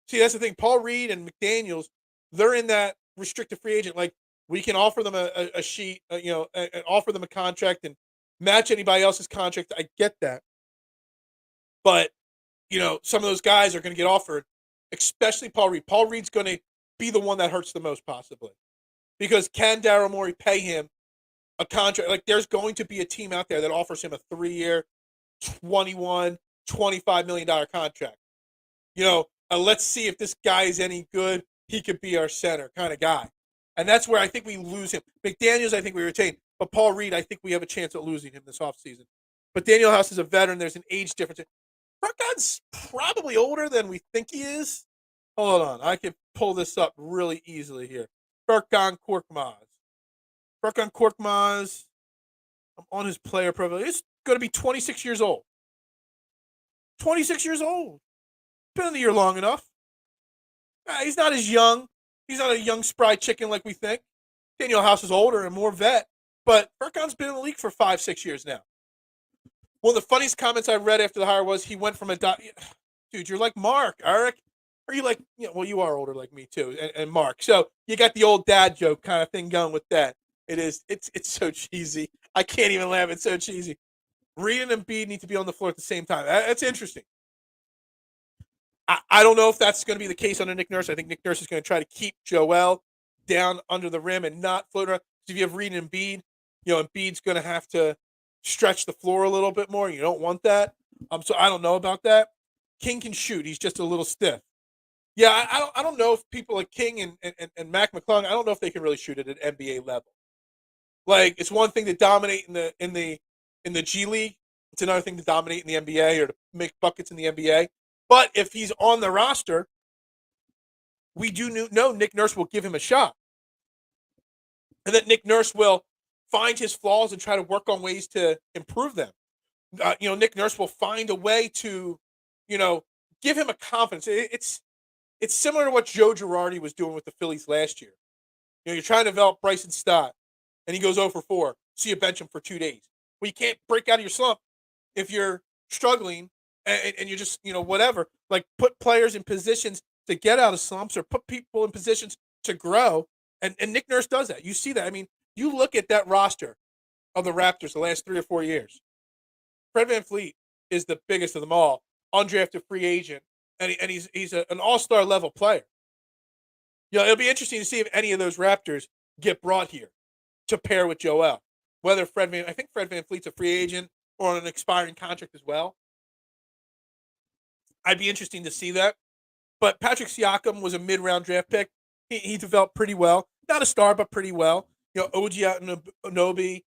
[SPEAKER 1] See, that's the thing. Paul Reed and McDaniels, they're in that restricted free agent. Like, we can offer them a sheet, offer them a contract and match anybody else's contract. I get that. But, some of those guys are going to get offered, especially Paul Reed. Paul Reed's going to be the one that hurts the most possibly. Because can Daryl Morey pay him a contract? Like, there's going to be a team out there that offers him a 3-year, $25 million contract. Let's see if this guy is any good. He could be our center kind of guy. And that's where I think we lose him. McDaniels, I think we retain. But Paul Reed, I think we have a chance at losing him this offseason. But Daniel House is a veteran. There's an age difference. Furkan's probably older than we think he is. Hold on. I can pull this up really easily here. Furkan Korkmaz. I'm on his player profile. He's going to be 26 years old. 26 years old. Been in the year long enough. He's not as young. He's not a young, spry chicken like we think. Daniel House is older and more vet. But Furkan's been in the league for 5-6 years now. One of the funniest comments I read after the hire was he went from dude, you're like Mark, Eric. Or you like, you are older like me too, and Mark. So you got the old dad joke kind of thing going with that. It's so cheesy. I can't even laugh. It's so cheesy. Reed and Embiid need to be on the floor at the same time. That's interesting. I don't know if that's going to be the case under Nick Nurse. I think Nick Nurse is going to try to keep Joel down under the rim and not float around. If you have Reed and Embiid, Embiid's going to have to stretch the floor a little bit more. You don't want that. So I don't know about that. King can shoot. He's just a little stiff. Yeah, I don't know if people like King and Mac McClung, I don't know if they can really shoot at an NBA level. Like, it's one thing to dominate in the G League It's another thing to dominate in the NBA or to make buckets in the NBA. But if he's on the roster, we do know Nick Nurse will give him a shot. And that Nick Nurse will find his flaws and try to work on ways to improve them. Nick Nurse will find a way to, give him a confidence. It's similar to what Joe Girardi was doing with the Phillies last year. You're trying to develop Bryson Stott, and he goes 0 for 4, so you bench him for 2 days. Well, you can't break out of your slump if you're struggling and you're just, whatever. Like, put players in positions to get out of slumps or put people in positions to grow. And Nick Nurse does that. You see that. I mean, you look at that roster of the Raptors the last 3 or 4 years. Fred VanVleet is the biggest of them all, undrafted free agent, and he's an all-star level player. It'll be interesting to see if any of those Raptors get brought here to pair with Joel. Whether I think Fred VanVleet's a free agent or on an expiring contract as well. I'd be interesting to see that. But Patrick Siakam was a mid-round draft pick. He developed pretty well. Not a star, but pretty well. OG Anunoby,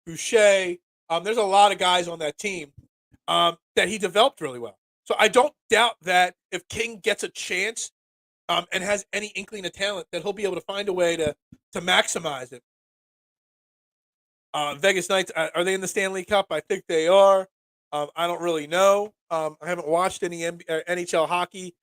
[SPEAKER 1] Boucher. There's a lot of guys on that team that he developed really well. So I don't doubt that if King gets a chance and has any inkling of talent, that he'll be able to find a way to maximize it. Vegas Knights, are they in the Stanley Cup? I think they are. I don't really know. I haven't watched any NHL hockey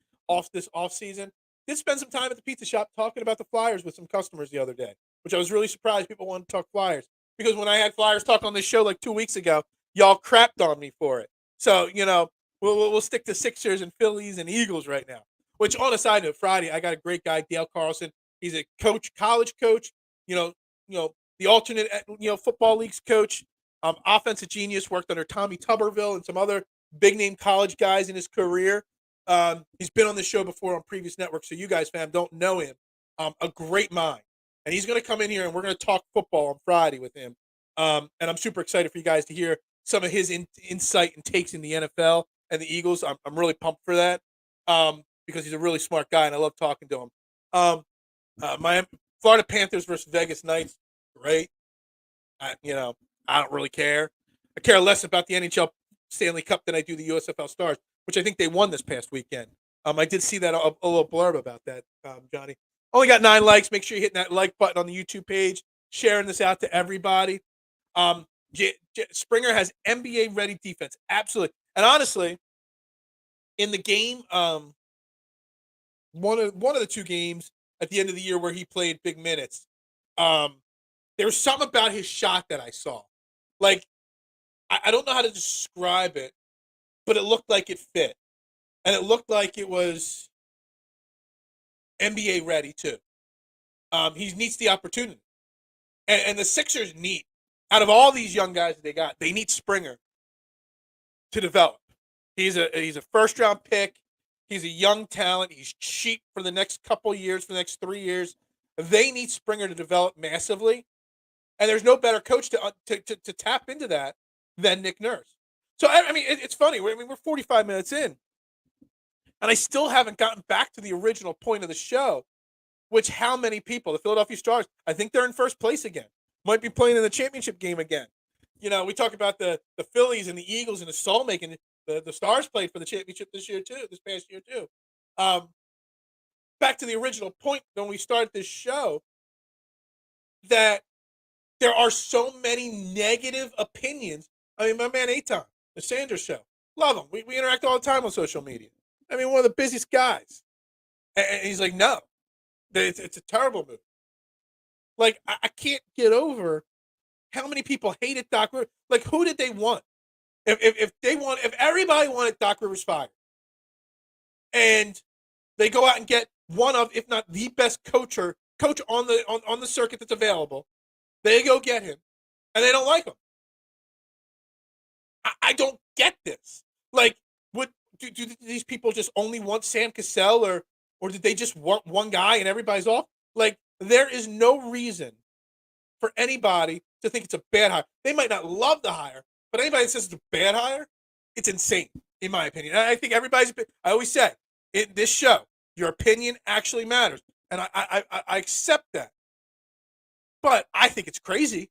[SPEAKER 1] this off season. Did spend some time at the pizza shop talking about the Flyers with some customers the other day, which I was really surprised people wanted to talk Flyers. Because when I had Flyers talk on this show like 2 weeks ago, y'all crapped on me for it. So, we'll stick to Sixers and Phillies and Eagles right now. Which, on a side note, Friday, I got a great guy, Dale Carlson. He's a college coach, the alternate, football leagues coach, offensive genius, worked under Tommy Tuberville and some other big-name college guys in his career. He's been on this show before on previous networks, so you guys, fam, don't know him. A great mind. And he's going to come in here, and we're going to talk football on Friday with him. And I'm super excited for you guys to hear some of his insight and takes in the NFL and the Eagles. I'm really pumped for that because he's a really smart guy, and I love talking to him. My Florida Panthers versus Vegas Knights, great. I don't really care. I care less about the NHL Stanley Cup than I do the USFL Stars, which I think they won this past weekend. I did see that a little blurb about that, Johnny. Only got 9 likes. Make sure you're hitting that like button on the YouTube page, sharing this out to everybody. Springer has NBA-ready defense. Absolutely. And honestly, in the game, one of the 2 games at the end of the year where he played big minutes, there was something about his shot that I saw. Like, I don't know how to describe it, but it looked like it fit. And it looked like it was NBA ready too. He needs the opportunity. And the Sixers need, out of all these young guys that they need Springer to develop. He's a first-round pick. He's a young talent. He's cheap for the next couple years, for the next 3 years. They need Springer to develop massively. And there's no better coach to tap into that than Nick Nurse. So, I mean, it's funny. We're 45 minutes in. And I still haven't gotten back to the original point of the show, which how many people, the Philadelphia Stars, I think they're in first place again. Might be playing in the championship game again. We talk about the Phillies and the Eagles and the soul making. The Stars played for the championship this past year too. Back to the original point when we started this show, that there are so many negative opinions. I mean, my man Eitan, the Sanders Show, love him. We interact all the time on social media. I mean, one of the busiest guys. And he's like, no, it's a terrible move. Like, I can't get over how many people hated Doc Rivers. Like, who did they want? If everybody wanted Doc Rivers fired, and they go out and get one of, if not the best coach on the circuit that's available, they go get him, and they don't like him. I don't get this. Like, do these people just only want Sam Cassell, or did they just want one guy and everybody's off? Like, there is no reason for anybody to think it's a bad hire. They might not love the hire, but anybody that says it's a bad hire, it's insane, in my opinion. And I think I always say, in this show, your opinion actually matters. And I accept that. But I think it's crazy.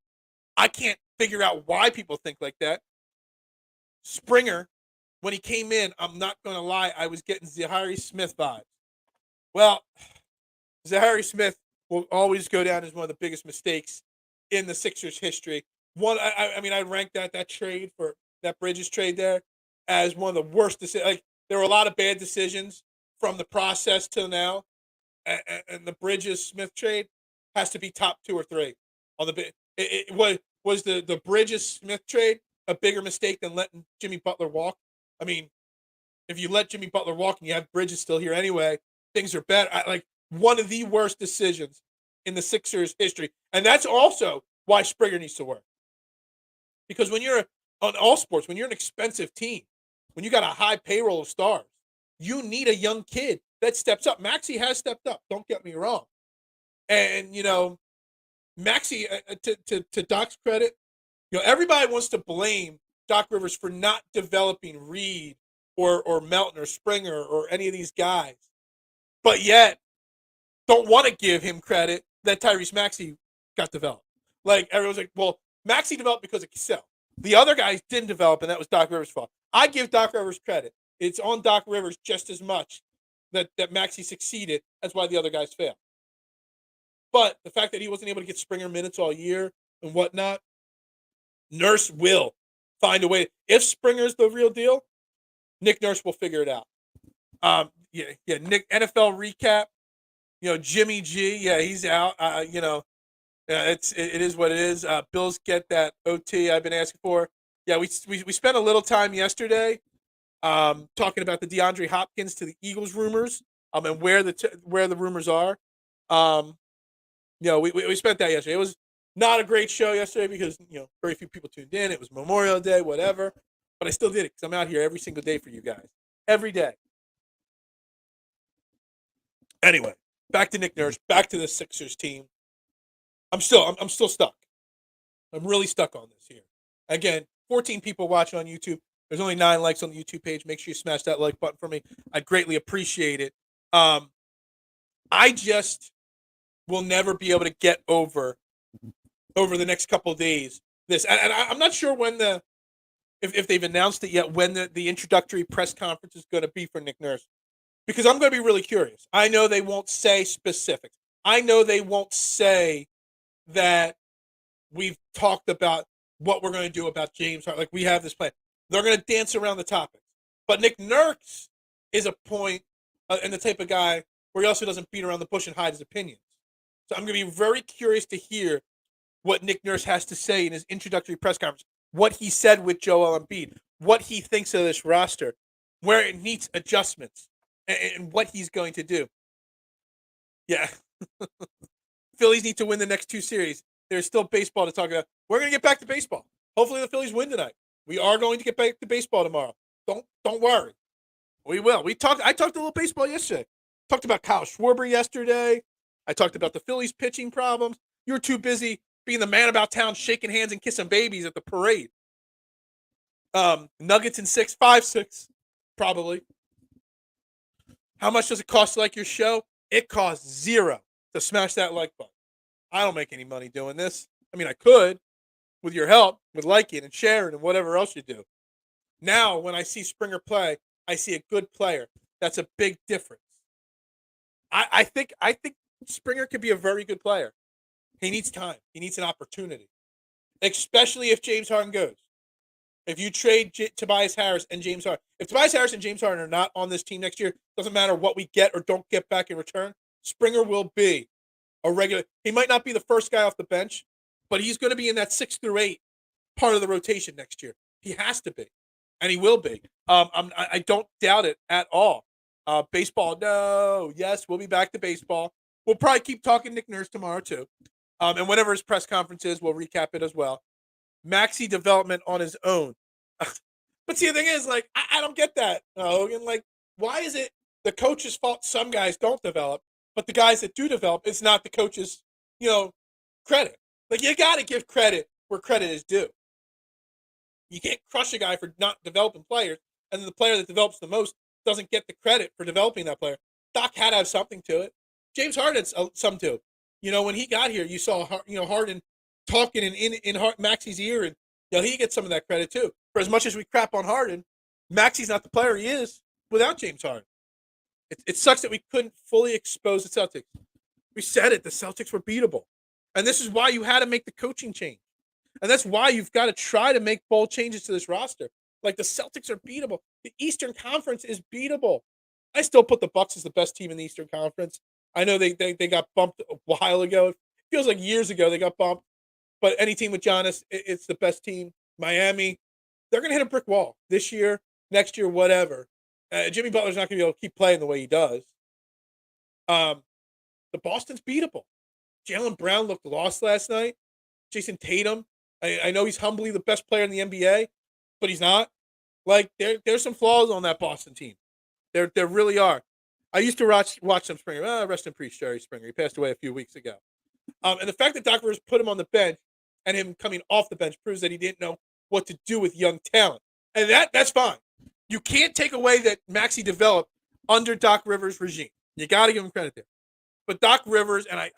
[SPEAKER 1] I can't figure out why people think like that. Springer, when he came in, I'm not going to lie, I was getting Zahari Smith vibes. Well, Zahari Smith will always go down as one of the biggest mistakes in the Sixers history. I mean, I ranked that trade for that Bridges trade there as one of the worst decisions. Like, there were a lot of bad decisions from the process till now, and the Bridges Smith trade has to be top 2 or 3 on the. It was the Bridges Smith trade a bigger mistake than letting Jimmy Butler walk? I mean, if you let Jimmy Butler walk and you have Bridges still here anyway, things are better. Like, one of the worst decisions in the Sixers history. And that's also why Springer needs to work. Because when you're on all sports, when you're an expensive team, when you got a high payroll of stars, you need a young kid that steps up. Maxey has stepped up. Don't get me wrong. And, Maxey, to Doc's credit, everybody wants to blame Doc Rivers for not developing Reed or Melton or Springer or any of these guys, but yet don't want to give him credit that Tyrese Maxey got developed. Like, everyone's like, well, Maxey developed because of Cassell. The other guys didn't develop, and that was Doc Rivers' fault. I give Doc Rivers credit. It's on Doc Rivers just as much that Maxey succeeded. That's why the other guys failed. But the fact that he wasn't able to get Springer minutes all year and whatnot, Nurse will find a way. If Springer's the real deal, Nick Nurse will figure it out. Nick, NFL recap. Jimmy G. Yeah, he's out. It is what it is. Bills get that OT I've been asking for. Yeah, we spent a little time yesterday talking about the DeAndre Hopkins to the Eagles rumors and where the rumors are. We spent that yesterday. It was not a great show yesterday because very few people tuned in. It was Memorial Day, whatever. But I still did it because I'm out here every single day for you guys. Every day. Anyway, back to Nick Nurse, back to the Sixers team. I'm still stuck. I'm really stuck on this here. Again, 14 people watching on YouTube. There's only 9 likes on the YouTube page. Make sure you smash that like button for me. I'd greatly appreciate it. I just will never be able to get over the next couple of days this. And I'm not sure when if they've announced it yet, when the introductory press conference is going to be for Nick Nurse. Because I'm going to be really curious. I know they won't say specifics. I know they won't say that we've talked about what we're going to do about James Harden. Like, we have this plan. They're going to dance around the topics. But Nick Nurse is a point and the type of guy where he also doesn't beat around the bush and hide his opinions. So I'm going to be very curious to hear what Nick Nurse has to say in his introductory press conference, what he said with Joel Embiid, what he thinks of this roster, where it needs adjustments, and what he's going to do. Yeah. Phillies need to win the next 2 series. There's still baseball to talk about. We're going to get back to baseball. Hopefully the Phillies win tonight. We are going to get back to baseball tomorrow. Don't worry. We will. I talked a little baseball yesterday. Talked about Kyle Schwarber yesterday. I talked about the Phillies pitching problems. You were too busy being the man about town, shaking hands and kissing babies at the parade. Nuggets in 6, 5-6, probably. How much does it cost to like your show? It costs 0 to smash that like button. I don't make any money doing this. I mean, I could with your help, with liking and sharing and whatever else you do. Now, when I see Springer play, I see a good player. That's a big difference. I think Springer could be a very good player. He needs time. He needs an opportunity, especially if James Harden goes. If you trade Tobias Harris and James Harden, if Tobias Harris and James Harden are not on this team next year, doesn't matter what we get or don't get back in return, Springer will be a regular. He might not be the first guy off the bench, but he's going to be in that 6 through 8 part of the rotation next year. He has to be, and he will be. I don't doubt it at all. Baseball, no. Yes, we'll be back to baseball. We'll probably keep talking Nick Nurse tomorrow too. And whenever his press conference is, we'll recap it as well. Maxey development on his own. But see, the thing is, like, I don't get that, Hogan. Like, why is it the coach's fault some guys don't develop, but the guys that do develop, it's not the coach's, credit. Like, you got to give credit where credit is due. You can't crush a guy for not developing players, and then the player that develops the most doesn't get the credit for developing that player. Doc had to have something to it. James Harden had some to it. When he got here, you saw, Harden talking in Maxey's ear, and he gets some of that credit too. For as much as we crap on Harden, Maxi's not the player he is without James Harden. It sucks that we couldn't fully expose the Celtics. We said it. The Celtics were beatable. And this is why you had to make the coaching change. And that's why you've got to try to make bold changes to this roster. Like, the Celtics are beatable. The Eastern Conference is beatable. I still put the Bucks as the best team in the Eastern Conference. I know they got bumped a while ago. It feels like years ago they got bumped. But any team with Giannis, it's the best team. Miami, they're going to hit a brick wall this year, next year, whatever. Jimmy Butler's not going to be able to keep playing the way he does. The Boston's beatable. Jaylen Brown looked lost last night. Jason Tatum, I know he's humbly the best player in the NBA, but he's not. Like, there's some flaws on that Boston team. There really are. I used to watch them Springer. Rest in peace, Jerry Springer. He passed away a few weeks ago. And the fact that Doc Rivers put him on the bench and him coming off the bench proves that he didn't know what to do with young talent. And that's fine. You can't take away that Maxey developed under Doc Rivers' regime. You got to give him credit there. But Doc Rivers, and I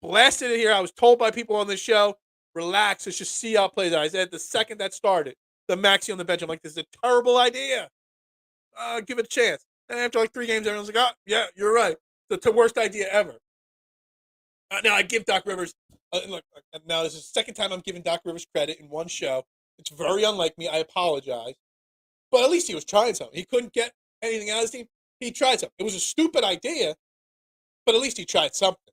[SPEAKER 1] blasted it here. I was told by people on this show, relax, let's just see how it plays out. I said the second that started, the Maxey on the bench, I'm like, this is a terrible idea. Give it a chance. And after like 3 games, everyone's like, oh, yeah, you're right. It's the worst idea ever. Now, I give Doc Rivers, look, now this is the second time I'm giving Doc Rivers credit in one show. It's very unlike me. I apologize. But at least he was trying something. He couldn't get anything out of his team. He tried something. It was a stupid idea, but at least he tried something.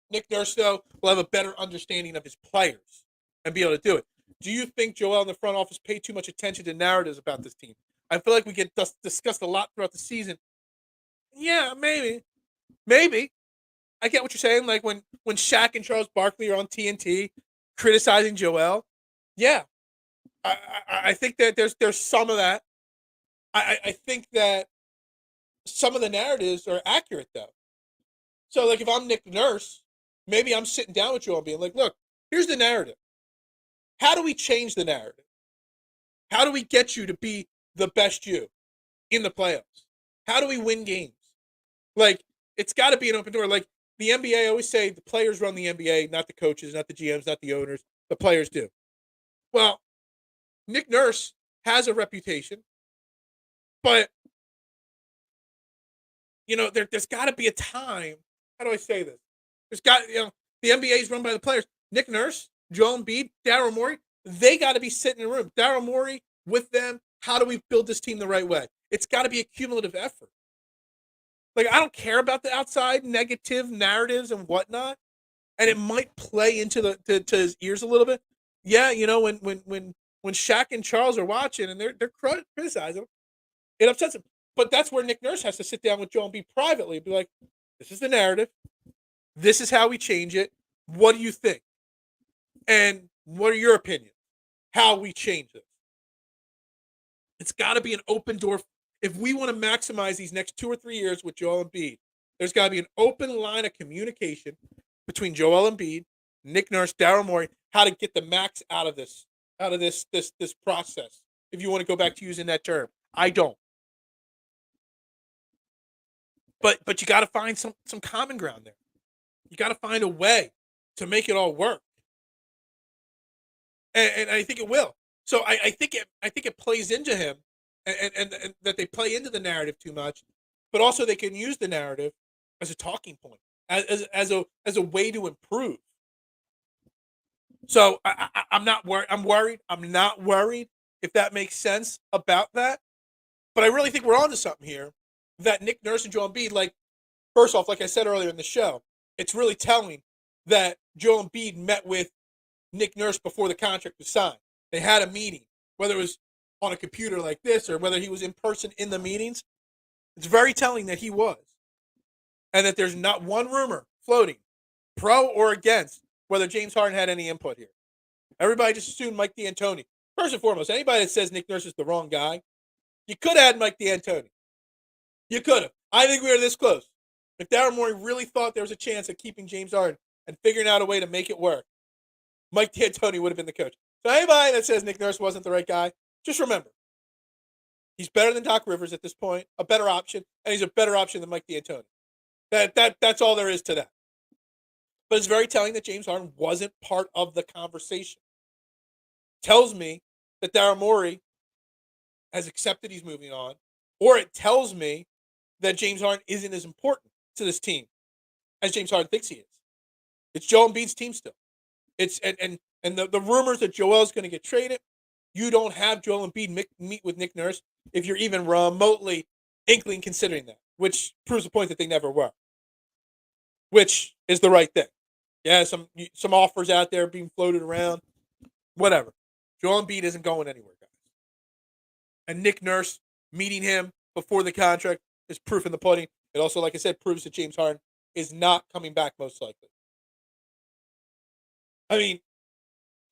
[SPEAKER 1] Nick Nurse, though, will have a better understanding of his players and be able to do it. Do you think Joel in the front office paid too much attention to narratives about this team? I feel like we get discussed a lot throughout the season. Yeah, maybe. Maybe. I get what you're saying. Like when Shaq and Charles Barkley are on TNT criticizing Joel. Yeah. I think that there's some of that. I think that some of the narratives are accurate, though. So, like, if I'm Nick Nurse, maybe I'm sitting down with Joel and being like, look, here's the narrative. How do we change the narrative? How do we get you to be the best you in the playoffs? How do we win games? Like, it's got to be an open door. Like, the NBA, I always say the players run the NBA, not the coaches, not the GMs, not the owners. The players do. Well, Nick Nurse has a reputation, but, you know, there's got to be a time. How do I say this? The NBA is run by the players. Nick Nurse, Joel Embiid, Daryl Morey, they got to be sitting in a room. Daryl Morey with them. How do we build this team the right way? It's got to be a cumulative effort. Like, I don't care about the outside negative narratives and whatnot, and it might play into to his ears a little bit. Yeah, you know, when Shaq and Charles are watching and they're criticizing him, it upsets him. But that's where Nick Nurse has to sit down with Joel Embiid privately and be like, this is the narrative. This is how we change it. What do you think? And what are your opinions? How we change this? It's got to be an open door. If we want to maximize these next 2 or 3 years with Joel Embiid, there's got to be an open line of communication between Joel Embiid, Nick Nurse, Daryl Morey, how to get the max out of this process. If you want to go back to using that term, I don't. But you got to find some common ground there. You got to find a way to make it all work, and I think it will. So I think it plays into him, and that they play into the narrative too much, but also they can use the narrative as a talking point, as a way to improve. So I'm not worried. I'm worried. I'm not worried, if that makes sense about that. But I really think we're onto something here. That Nick Nurse and Joel Embiid, like, first off, like I said earlier in the show, it's really telling that Joel Embiid met with Nick Nurse before the contract was signed. They had a meeting, whether it was on a computer like this or whether he was in person in the meetings. It's very telling that he was. And that there's not one rumor floating, pro or against, whether James Harden had any input here. Everybody just assumed Mike D'Antoni. First and foremost, anybody that says Nick Nurse is the wrong guy, you could have had Mike D'Antoni. You could have. I think we were this close. If Daryl Morey really thought there was a chance of keeping James Harden and figuring out a way to make it work, Mike D'Antoni would have been the coach. So anybody that says Nick Nurse wasn't the right guy, just remember, he's better than Doc Rivers at this point, a better option, and he's a better option than Mike D'Antoni. That's all there is to that. But it's very telling that James Harden wasn't part of the conversation. Tells me that Daryl Morey has accepted he's moving on, or it tells me that James Harden isn't as important to this team as James Harden thinks he is. It's Joel Embiid's team still. It's and the rumors that Joel's going to get traded, you don't have Joel Embiid meet with Nick Nurse if you're even remotely inkling considering that, which proves the point that they never were, which is the right thing. Yeah, some offers out there being floated around, whatever. Joel Embiid isn't going anywhere, guys. And Nick Nurse meeting him before the contract is proof in the pudding. It also, like I said, proves that James Harden is not coming back most likely. I mean,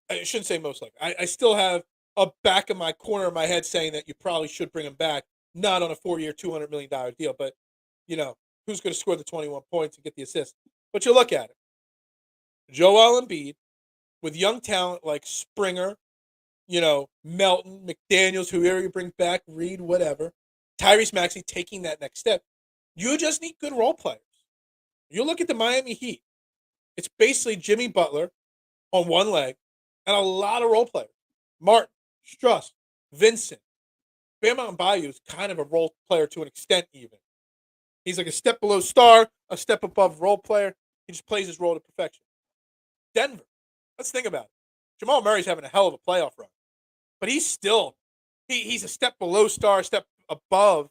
[SPEAKER 1] I shouldn't say most likely. I still have a back of my corner of my head saying that you probably should bring him back, not on a 4-year, $200 million deal, but, who's going to score the 21 points and get the assist? But you look at it. Joel Embiid, with young talent like Springer, Melton, McDaniels, whoever you bring back, Reed, whatever, Tyrese Maxey taking that next step. You just need good role players. You look at the Miami Heat. It's basically Jimmy Butler on one leg and a lot of role players. Martin, Struss, Vincent. Bam Adebayo is kind of a role player to an extent even. He's like a step below star, a step above role player. He just plays his role to perfection. Denver. Let's think about it. Jamal Murray's having a hell of a playoff run. But he's still, he's a step below star, a step above,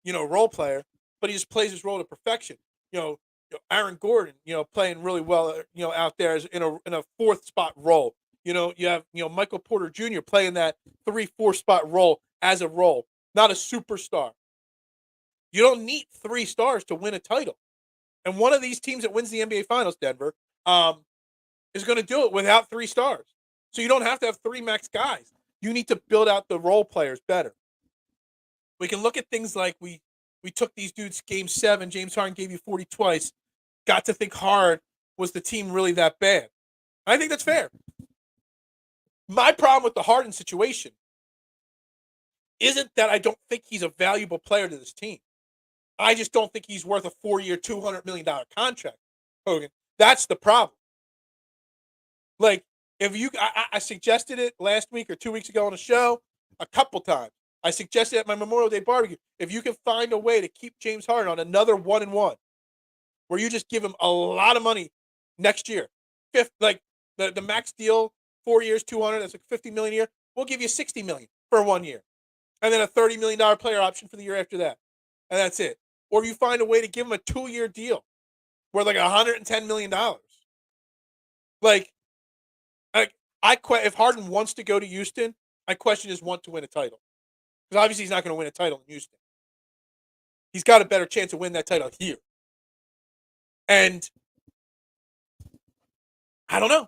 [SPEAKER 1] role player. But he just plays his role to perfection. Aaron Gordon, playing really well, out there as in a fourth spot role. You have, Michael Porter Jr. playing that 3-4 spot role as a role, not a superstar. You don't need 3 stars to win a title. And one of these teams that wins the NBA Finals, Denver, is going to do it without 3 stars. So you don't have to have 3 max guys. You need to build out the role players better. We can look at things like we took these dudes game 7. James Harden gave you 40 twice. Got to think hard. Was the team really that bad? I think that's fair. My problem with the Harden situation isn't that I don't think he's a valuable player to this team. I just don't think he's worth a 4-year, $200 million contract, Hogan. That's the problem. Like, I suggested it last week or 2 weeks ago on a show a couple times. I suggested at my Memorial Day barbecue, if you can find a way to keep James Harden on another 1-1, where you just give him a lot of money next year, the max deal, 4 years, 200, that's like $50 million a year. We'll give you $60 million for 1 year, and then a $30 million player option for the year after that, and that's it. Or you find a way to give him a 2-year deal, worth like $110 million. If Harden wants to go to Houston, I question his want to win a title. Because obviously he's not going to win a title in Houston. He's got a better chance of winning that title here. And I don't know.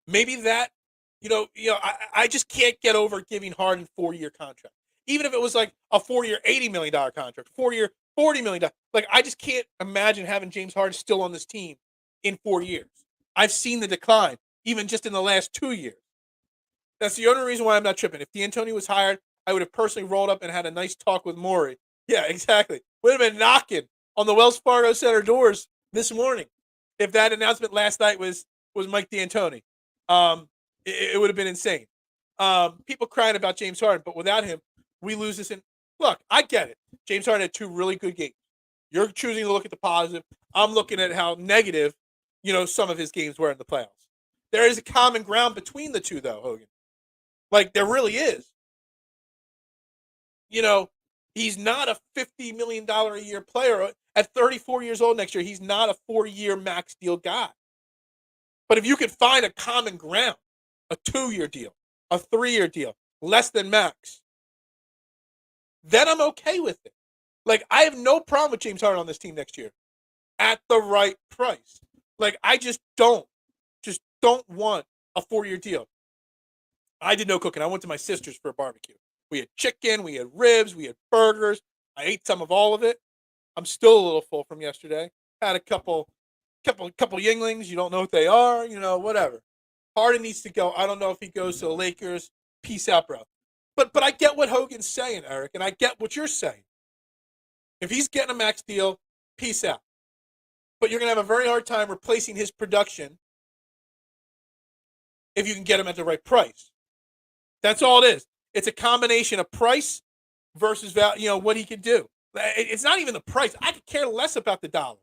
[SPEAKER 1] Maybe that, I just can't get over giving Harden 4-year contract. Even if it was like a 4-year, $80 million contract, 4-year, $40 million. Like, I just can't imagine having James Harden still on this team in 4 years. I've seen the decline, even just in the last 2 years. That's the only reason why I'm not tripping. If D'Antoni was hired, I would have personally rolled up and had a nice talk with Morey. Yeah, exactly. Would have been knocking on the Wells Fargo Center doors this morning if that announcement last night was Mike D'Antoni. It would have been insane. People crying about James Harden, but without him, we lose this. Look, I get it. James Harden had 2 really good games. You're choosing to look at the positive. I'm looking at how negative, some of his games were in the playoffs. There is a common ground between the two, though, Hogan. Like, there really is. He's not a $50 million a year player. At 34 years old next year, he's not a 4-year max deal guy. But if you could find a common ground, a 2-year deal, a 3-year deal, less than max, then I'm okay with it. Like, I have no problem with James Harden on this team next year at the right price. Like, I just don't want a 4-year deal. I did no cooking. I went to my sister's for a barbecue. We had chicken, we had ribs, we had burgers. I ate some of all of it. I'm still a little full from yesterday. Had a couple Yinglings. You don't know what they are, whatever. Harden needs to go. I don't know if he goes to the Lakers. Peace out, bro. But I get what Hogan's saying, Eric, and I get what you're saying. If he's getting a max deal, peace out. But you're going to have a very hard time replacing his production if you can get him at the right price. That's all it is. It's a combination of price versus what he could do. It's not even the price. I could care less about the dollars.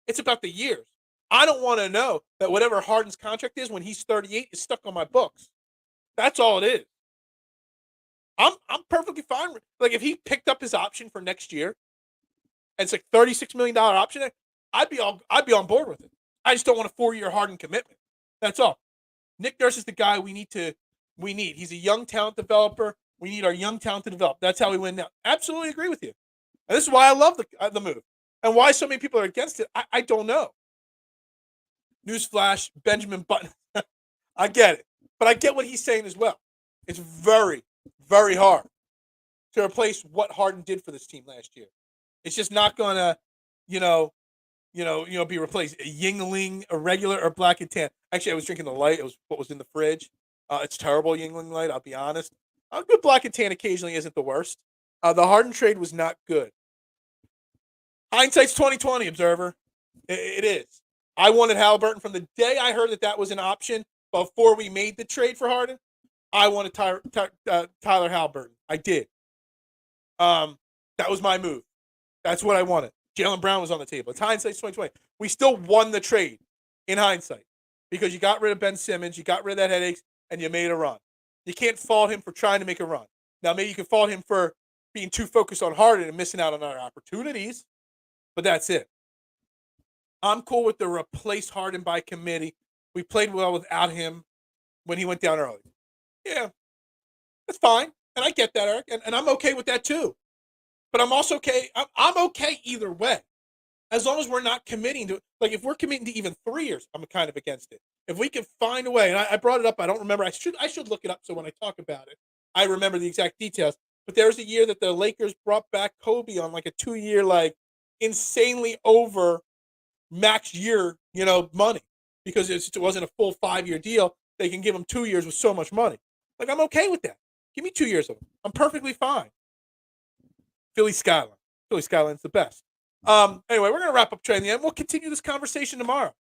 [SPEAKER 1] It's about the years. I don't want to know that whatever Harden's contract is when he's 38 is stuck on my books. That's all it is. I'm perfectly fine with, like, if he picked up his option for next year and it's like $36 million option, I'd be on board with it. I just don't want a 4-year Harden commitment. That's all. Nick Nurse is the guy we need. He's a young talent developer. We need our young talent to develop. That's how we win now. Absolutely agree with you. And this is why I love the move. And why so many people are against it, I don't know. Newsflash, Benjamin Button. I get it. But I get what he's saying as well. It's very, very hard to replace what Harden did for this team last year. It's just not going to, be replaced. A Yingling, a regular, or black and tan. Actually, I was drinking the light. It was what was in the fridge. It's terrible Yingling light, I'll be honest. A good black and tan occasionally isn't the worst. The Harden trade was not good. Hindsight's 2020, Observer. It is. I wanted Halliburton from the day I heard that was an option before we made the trade for Harden. I wanted Tyler Halliburton. I did. That was my move. That's what I wanted. Jaylen Brown was on the table. It's hindsight's 2020. We still won the trade in hindsight because you got rid of Ben Simmons, you got rid of that headaches, and you made a run. You can't fault him for trying to make a run. Now, maybe you can fault him for being too focused on Harden and missing out on our opportunities, but that's it. I'm cool with the replace Harden by committee. We played well without him when he went down early. Yeah, that's fine. And I get that, Eric. And I'm okay with that too. But I'm also okay. I'm okay either way. As long as we're not committing to, like, if we're committing to even 3 years, I'm kind of against it. If we can find a way, and I brought it up, I don't remember. I should look it up so when I talk about it, I remember the exact details. But there was a year that the Lakers brought back Kobe on like a 2-year, like, insanely over max year, money, because it wasn't a full 5-year deal. They can give him 2 years with so much money. Like, I'm okay with that. Give me 2 years of them. I'm perfectly fine. Philly Skyline's the best. Anyway, we're gonna wrap up training, and we'll continue this conversation tomorrow.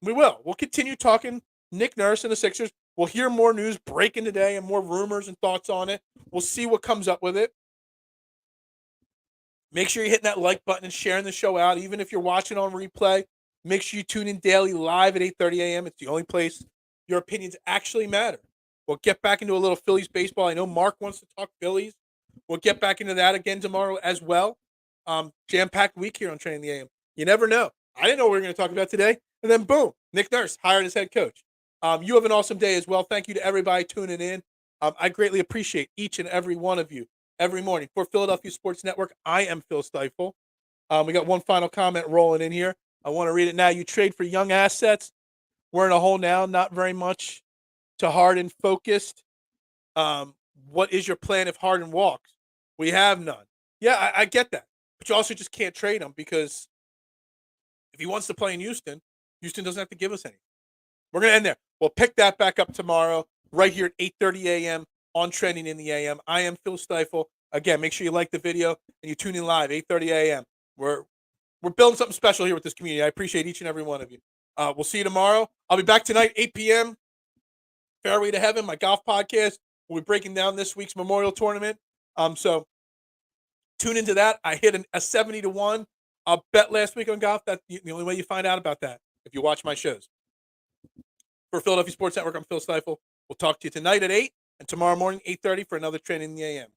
[SPEAKER 1] We will. We'll continue talking Nick Nurse and the Sixers. We'll hear more news breaking today and more rumors and thoughts on it. We'll see what comes up with it. Make sure you're hitting that like button and sharing the show out. Even if you're watching on replay, make sure you tune in daily live at 8:30 a.m. It's the only place your opinions actually matter. We'll get back into a little Phillies baseball. I know Mark wants to talk Phillies. We'll get back into that again tomorrow as well. Jam-packed week here on Training the AM. You never know. I didn't know what we were going to talk about today. And then, boom, Nick Nurse hired as head coach. You have an awesome day as well. Thank you to everybody tuning in. I greatly appreciate each and every one of you every morning. For Philadelphia Sports Network, I am Phil Stiefel. We got one final comment rolling in here. I want to read it now. You trade for young assets. We're in a hole now. Not very much to Harden focused. What is your plan if Harden walks? We have none. Yeah, I get that. But you also just can't trade him because if he wants to play in Houston, Houston doesn't have to give us anything. We're going to end there. We'll pick that back up tomorrow right here at 8:30 a.m. on Trending in the AM. I am Phil Stiefel. Again, make sure you like the video and you tune in live, 8:30 a.m. We're building something special here with this community. I appreciate each and every one of you. We'll see you tomorrow. I'll be back tonight, 8 p.m. Fairway to Heaven, my golf podcast. We'll be breaking down this week's Memorial Tournament. So tune into that. I hit a 70-1 bet last week on golf. That's the only way you find out about that if you watch my shows. For Philadelphia Sports Network, I'm Phil Stiefel. We'll talk to you tonight at 8 and tomorrow morning, 8:30 for another Training in the AM.